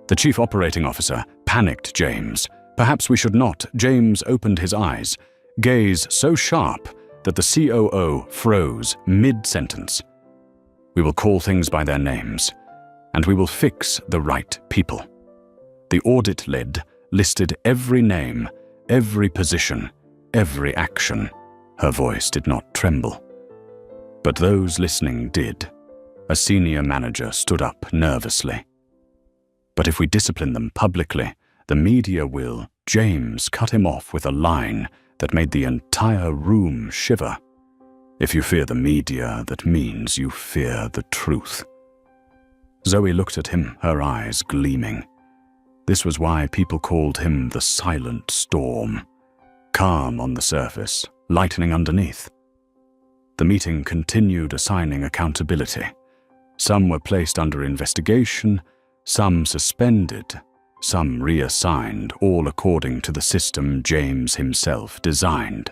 [SPEAKER 1] The chief operating officer panicked James. "Perhaps we should not." James opened his eyes, gaze so sharp that the COO froze mid-sentence. "We will call things by their names, and we will fix the right people." The audit lead listed every name, every position, every action. Her voice did not tremble. But those listening did. A senior manager stood up nervously. "But if we discipline them publicly, the media will." James cut him off with a line that made the entire room shiver. "If you fear the media, that means you fear the truth." Zoe looked at him, her eyes gleaming. This was why people called him the Silent Storm. Calm on the surface, lightning underneath. The meeting continued, assigning accountability. Some were placed under investigation, some suspended, some reassigned, all according to the system James himself designed.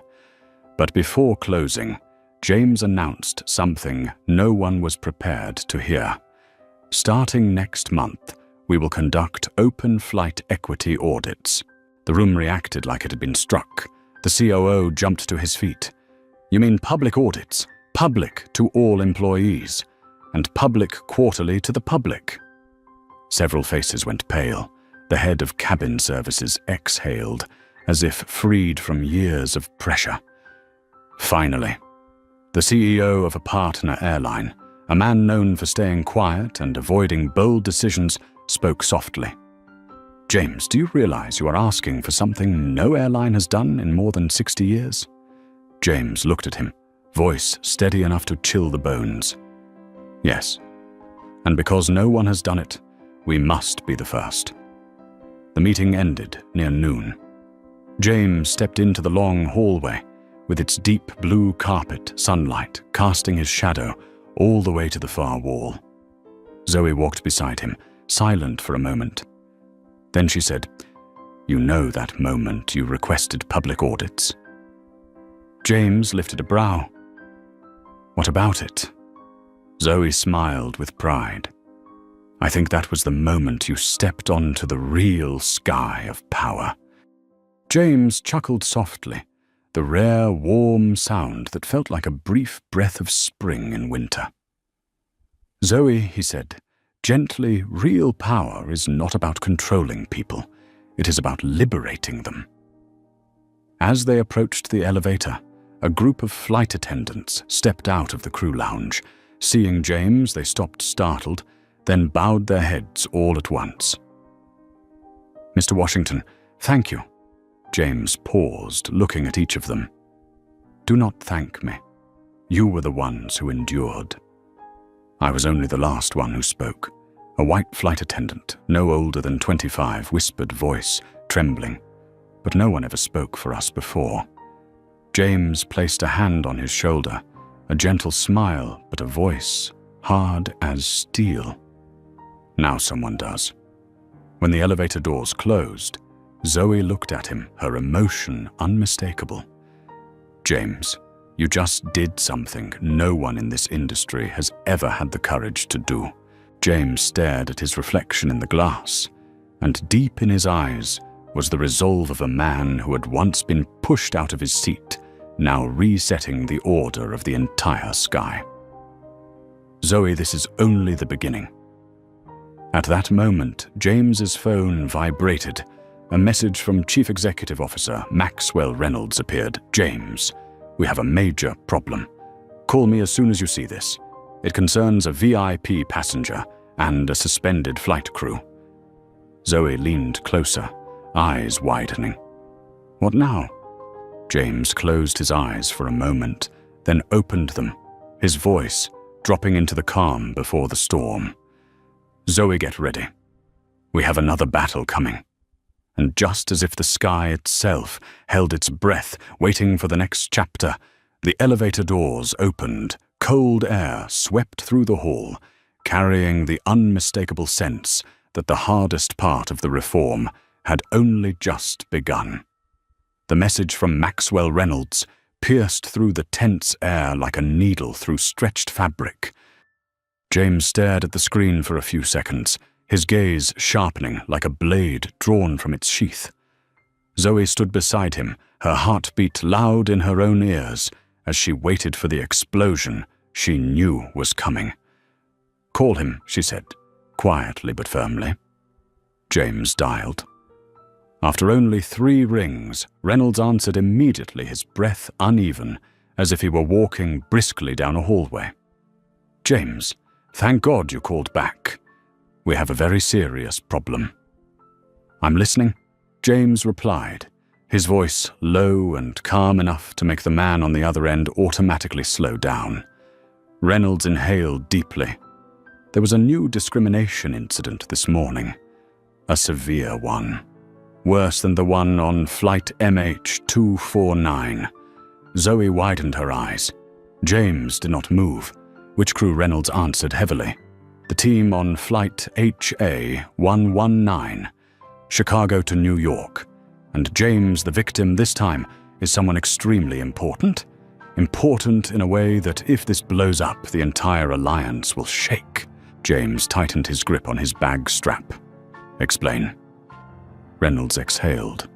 [SPEAKER 1] But before closing, James announced something no one was prepared to hear. Starting next month, we will conduct open flight equity audits. The room reacted like it had been struck. The COO jumped to his feet. You mean public audits? Public to all employees, and public quarterly to the public. Several faces went pale. The head of cabin services exhaled, as if freed from years of pressure. Finally, the CEO of a partner airline, a man known for staying quiet and avoiding bold decisions, spoke softly. James, do you realize you are asking for something no airline has done in more than 60 years? James looked at him, voice steady enough to chill the bones. Yes, and because no one has done it, we must be the first. The meeting ended near noon. James stepped into the long hallway, with its deep blue carpet sunlight casting his shadow all the way to the far wall. Zoe walked beside him, silent for a moment. Then she said, "You know that moment you requested public audits?" James lifted a brow. "What about it?" Zoe smiled with pride. "I think that was the moment you stepped onto the real sky of power." James chuckled softly, the rare, warm sound that felt like a brief breath of spring in winter. "Zoe," he said, "gently, real power is not about controlling people. It is about liberating them." As they approached the elevator, a group of flight attendants stepped out of the crew lounge. Seeing James, they stopped startled, then bowed their heads all at once. "Mr. Washington, thank you." James paused, looking at each of them. "Do not thank me. You were the ones who endured." I was only the last one who spoke. A white flight attendant, no older than 25, whispered, voice trembling. But no one ever spoke for us before. James placed a hand on his shoulder, a gentle smile, but a voice hard as steel. "Now someone does." When the elevator doors closed, Zoe looked at him, her emotion unmistakable. "James, you just did something no one in this industry has ever had the courage to do." James stared at his reflection in the glass, and deep in his eyes was the resolve of a man who had once been pushed out of his seat, now resetting the order of the entire sky. "Zoe, this is only the beginning." At that moment, James's phone vibrated. A message from Chief Executive Officer Maxwell Reynolds appeared. "James, we have a major problem. Call me as soon as you see this. It concerns a VIP passenger and a suspended flight crew." Zoe leaned closer, eyes widening. "What now?" James closed his eyes for a moment, then opened them, his voice dropping into the calm before the storm. "Zoe, get ready. We have another battle coming." And just as if the sky itself held its breath, waiting for the next chapter, the elevator doors opened. Cold air swept through the hall, carrying the unmistakable sense that the hardest part of the reform had only just begun. The message from Maxwell Reynolds pierced through the tense air like a needle through stretched fabric. James stared at the screen for a few seconds, his gaze sharpening like a blade drawn from its sheath. Zoe stood beside him, her heartbeat loud in her own ears, as she waited for the explosion she knew was coming. "Call him," she said, quietly but firmly. James dialed. After only 3 rings, Reynolds answered immediately, his breath uneven, as if he were walking briskly down a hallway. "James, thank God you called back. We have a very serious problem." "I'm listening," James replied, his voice low and calm enough to make the man on the other end automatically slow down. Reynolds inhaled deeply. There was a new discrimination incident this morning, a severe one, worse than the one on flight MH249. Zoe widened her eyes. James did not move, which crew Reynolds answered heavily. "The team on flight HA119, Chicago to New York. And James, the victim this time, is someone extremely important. Important in a way that if this blows up, the entire alliance will shake. James tightened his grip on his bag strap. Explain. Reynolds exhaled.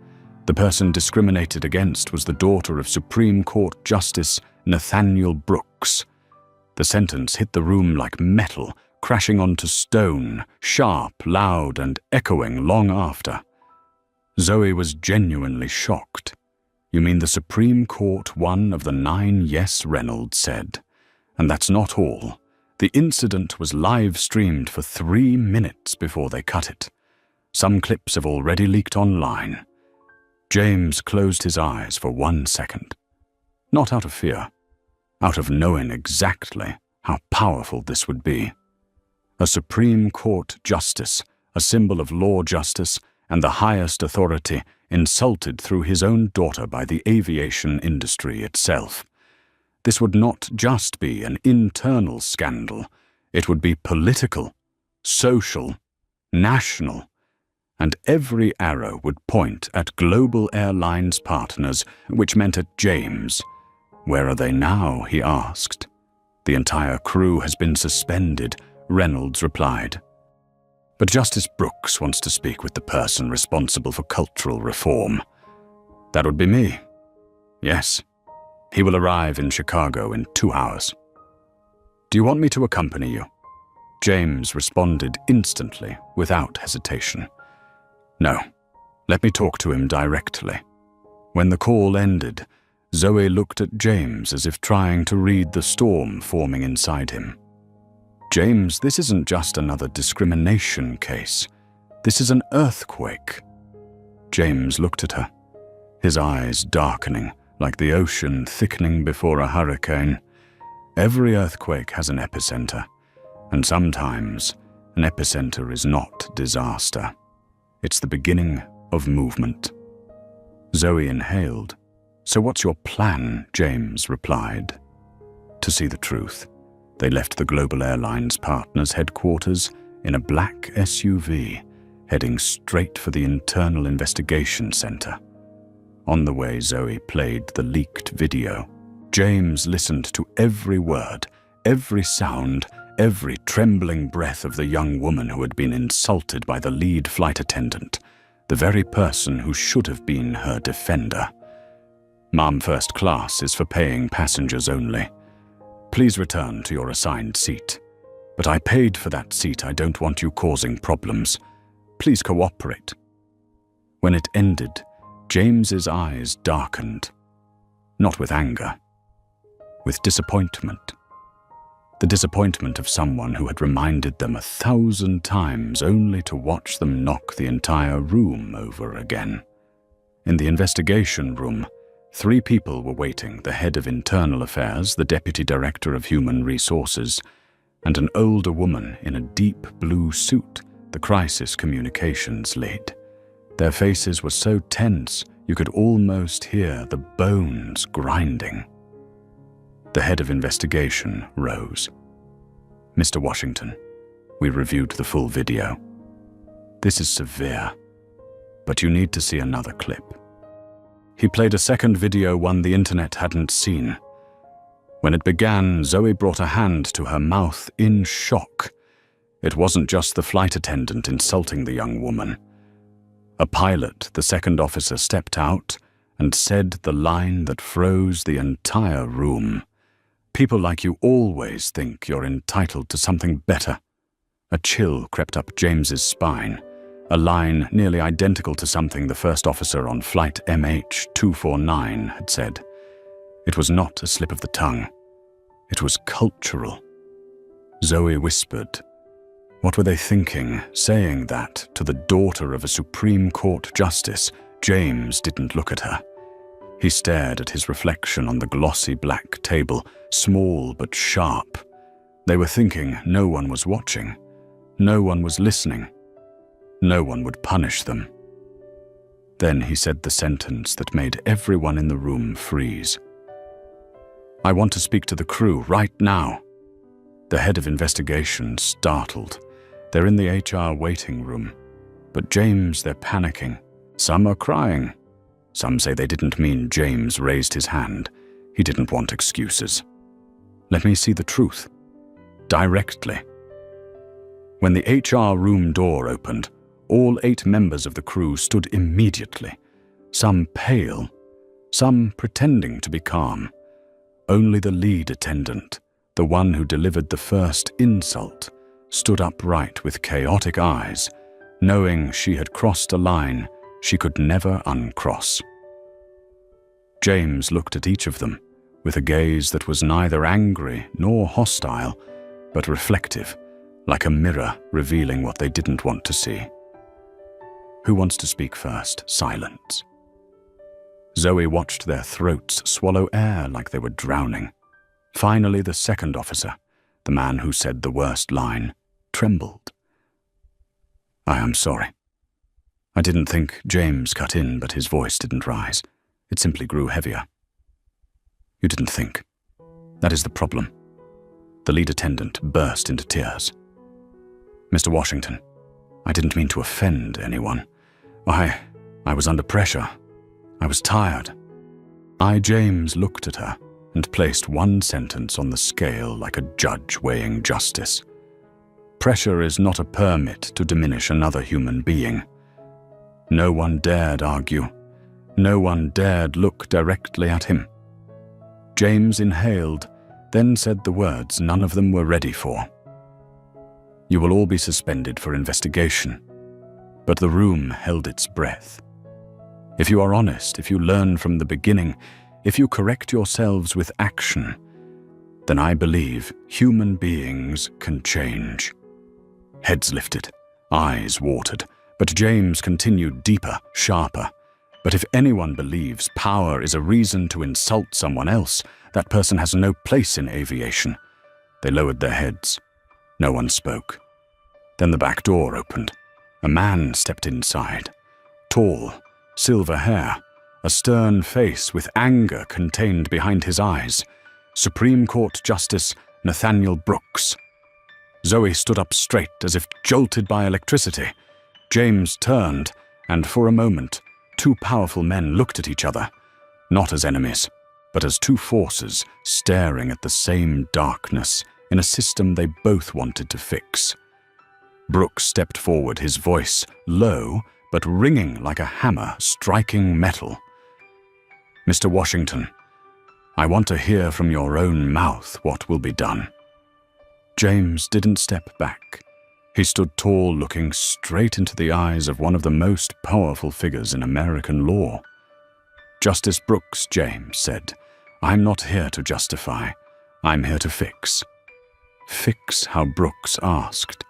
[SPEAKER 1] The person discriminated against was the daughter of Supreme Court Justice Nathaniel Brooks. The sentence hit the room like metal, crashing onto stone, sharp, loud, and echoing long after. Zoe was genuinely shocked. You mean the Supreme Court won of the 9 yes, Reynolds said. And that's not all. The incident was live-streamed for 3 minutes before they cut it. Some clips have already leaked online. James closed his eyes for 1 second. Not out of fear, out of knowing exactly how powerful this would be. A Supreme Court justice, a symbol of law justice and the highest authority, insulted through his own daughter by the aviation industry itself. This would not just be an internal scandal, it would be political, social, national, and every arrow would point at Global Airlines partners, which meant at James. Where are they now, he asked. The entire crew has been suspended, Reynolds replied. But Justice Brooks wants to speak with the person responsible for cultural reform. That would be me. Yes. He will arrive in Chicago in 2 hours. Do you want me to accompany you? James responded instantly, without hesitation. No. Let me talk to him directly. When the call ended, Zoe looked at James as if trying to read the storm forming inside him. James, this isn't just another discrimination case. This is an earthquake. James looked at her, his eyes darkening like the ocean thickening before a hurricane. Every earthquake has an epicenter, and sometimes an epicenter is not disaster. It's the beginning of movement. Zoe inhaled. So what's your plan? James replied. To see the truth. They left the Global Airlines partners' headquarters in a black SUV, heading straight for the Internal Investigation Center. On the way, Zoe played the leaked video. James listened to every word, every sound, every trembling breath of the young woman who had been insulted by the lead flight attendant, the very person who should have been her defender. Ma'am, first class is for paying passengers only. Please return to your assigned seat. But I paid for that seat. I don't want you causing problems. Please cooperate. When it ended, James's eyes darkened. Not with anger, with disappointment. The disappointment of someone who had reminded them 1,000 times only to watch them knock the entire room over again. In the investigation room, 3 people were waiting: the head of internal affairs, the deputy director of human resources, and an older woman in a deep blue suit, the crisis communications lead. Their faces were so tense you could almost hear the bones grinding. The head of investigation rose. Mr. Washington, we reviewed the full video. This is severe, but you need to see another clip. He played a second video, one the internet hadn't seen. When it began, Zoe brought a hand to her mouth in shock. It wasn't just the flight attendant insulting the young woman. A pilot, the second officer, stepped out and said the line that froze the entire room. People like you always think you're entitled to something better. A chill crept up James's spine. A line nearly identical to something the first officer on flight MH249 had said. It was not a slip of the tongue. It was cultural. Zoe whispered. What were they thinking, saying that to the daughter of a Supreme Court justice? James didn't look at her. He stared at his reflection on the glossy black table, small but sharp. They were thinking no one was watching. No one was listening. No one would punish them. Then he said the sentence that made everyone in the room freeze. I want to speak to the crew right now. The head of investigation startled. They're in the HR waiting room. But James, they're panicking. Some are crying. Some say they didn't mean James raised his hand. He didn't want excuses. Let me see the truth. Directly. When the HR room door opened, all 8 members of the crew stood immediately, some pale, some pretending to be calm. Only the lead attendant, the one who delivered the first insult, stood upright with chaotic eyes, knowing she had crossed a line she could never uncross. James looked at each of them with a gaze that was neither angry nor hostile, but reflective, like a mirror revealing what they didn't want to see. Who wants to speak first? Silence. Zoe watched their throats swallow air like they were drowning. Finally, the second officer, the man who said the worst line, trembled. I am sorry. I didn't think. James cut in, but his voice didn't rise. It simply grew heavier. You didn't think. That is the problem. The lead attendant burst into tears. Mr. Washington, I didn't mean to offend anyone. I was under pressure. I was tired. James looked at her and placed one sentence on the scale like a judge weighing justice. Pressure is not a permit to diminish another human being. No one dared argue. No one dared look directly at him. James inhaled, then said the words none of them were ready for. You will all be suspended for investigation. But the room held its breath. If you are honest, if you learn from the beginning, if you correct yourselves with action, then I believe human beings can change. Heads lifted, eyes watered, but James continued deeper, sharper. But if anyone believes power is a reason to insult someone else, that person has no place in aviation. They lowered their heads. No one spoke. Then the back door opened. A man stepped inside. Tall, silver hair, a stern face with anger contained behind his eyes. Supreme Court Justice Nathaniel Brooks. Zoe stood up straight as if jolted by electricity. James turned, and for a moment, 2 powerful men looked at each other, not as enemies, but as 2 forces staring at the same darkness in a system they both wanted to fix. Brooks stepped forward, his voice low but ringing like a hammer striking metal. Mr. Washington, I want to hear from your own mouth what will be done. James didn't step back. He stood tall, looking straight into the eyes of one of the most powerful figures in American law. Justice Brooks, James said, I'm not here to justify. I'm here to fix. Fix how Brooks asked.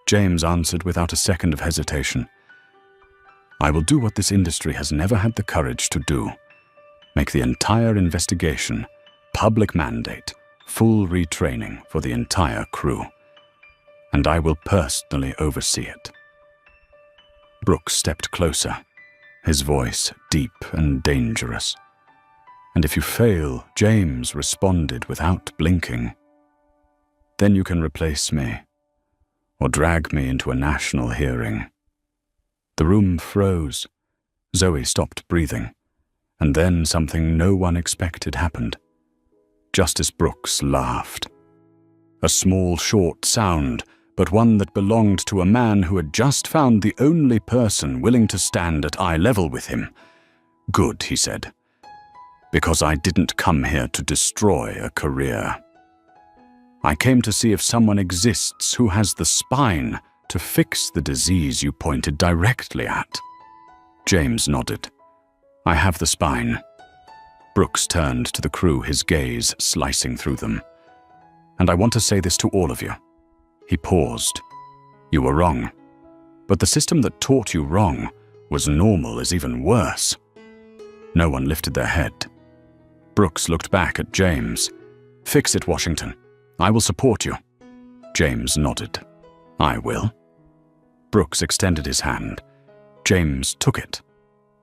[SPEAKER 1] James answered without a second of hesitation. I will do what this industry has never had the courage to do. Make the entire investigation, public mandate, full retraining for the entire crew. And I will personally oversee it. Brooks stepped closer, his voice deep and dangerous. And if you fail, James responded without blinking, then you can replace me, or drag me into a national hearing. The room froze. Zoe stopped breathing, and then something no one expected happened. Justice Brooks laughed. A small, short sound, but one that belonged to a man who had just found the only person willing to stand at eye level with him. Good, he said, because I didn't come here to destroy a career. I came to see if someone exists who has the spine to fix the disease you pointed directly at. James nodded. I have the spine. Brooks turned to the crew, his gaze slicing through them. And I want to say this to all of you. He paused. You were wrong. But the system that taught you wrong was normal is even worse. No one lifted their head. Brooks looked back at James. Fix it, Washington. I will support you. James nodded. I will. Brooks extended his hand. James took it.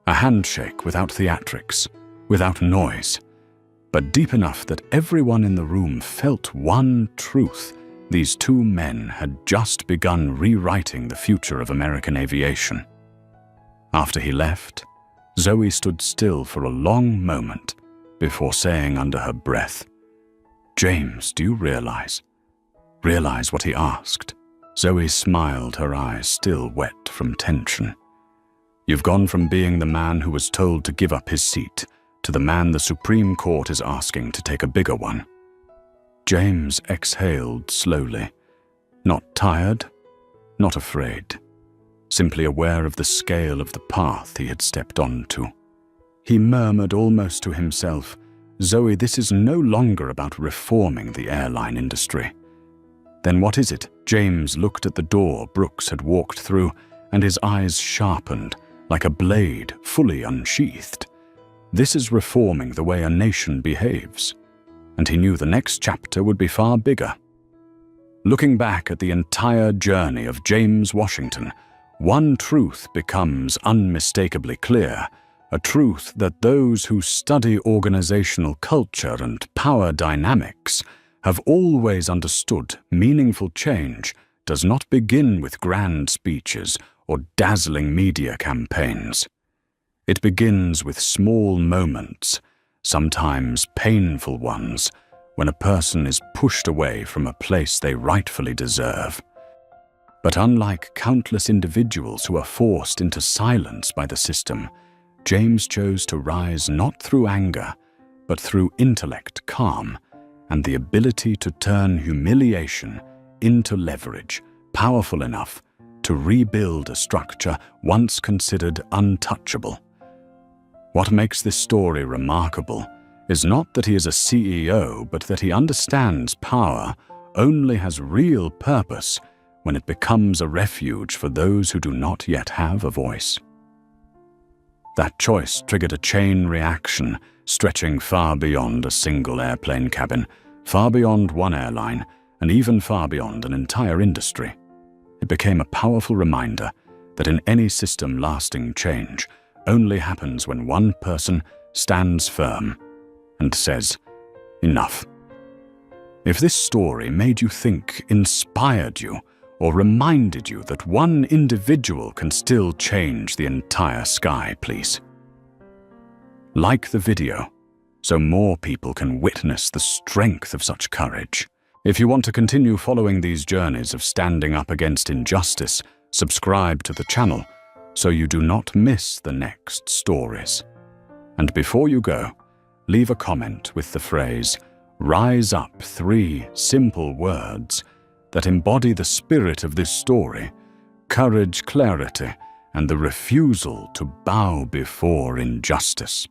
[SPEAKER 1] A handshake without theatrics, without noise, but deep enough that everyone in the room felt one truth. These 2 men had just begun rewriting the future of American aviation. After he left, Zoe stood still for a long moment, before saying under her breath, "James, do you realize? Realize what he asked?" Zoe smiled, her eyes still wet from tension. "You've gone from being the man who was told to give up his seat to the man the Supreme Court is asking to take a bigger one." James exhaled slowly, not tired, not afraid, simply aware of the scale of the path he had stepped onto. He murmured almost to himself, "Zoe, this is no longer about reforming the airline industry." "Then what is it?" James looked at the door Brooks had walked through, and his eyes sharpened, like a blade fully unsheathed. "This is reforming the way a nation behaves." And he knew the next chapter would be far bigger. Looking back at the entire journey of James Washington, one truth becomes unmistakably clear, a truth that those who study organizational culture and power dynamics have always understood meaningful change does not begin with grand speeches or dazzling media campaigns. It begins with small moments, sometimes painful ones, when a person is pushed away from a place they rightfully deserve. But unlike countless individuals who are forced into silence by the system, James chose to rise not through anger, but through intellect, calm, and the ability to turn humiliation into leverage, powerful enough to rebuild a structure once considered untouchable. What makes this story remarkable is not that he is a CEO, but that he understands power only has real purpose when it becomes a refuge for those who do not yet have a voice. That choice triggered a chain reaction stretching far beyond a single airplane cabin, far beyond one airline, and even far beyond an entire industry. It became a powerful reminder that in any system lasting change only happens when one person stands firm and says, "Enough." If this story made you think, inspired you, or reminded you that one individual can still change the entire sky, please like the video so more people can witness the strength of such courage. If you want to continue following these journeys of standing up against injustice, subscribe to the channel so you do not miss the next stories. And before you go, leave a comment with the phrase, "Rise Up," 3 simple words that embody the spirit of this story: courage, clarity, and the refusal to bow before injustice.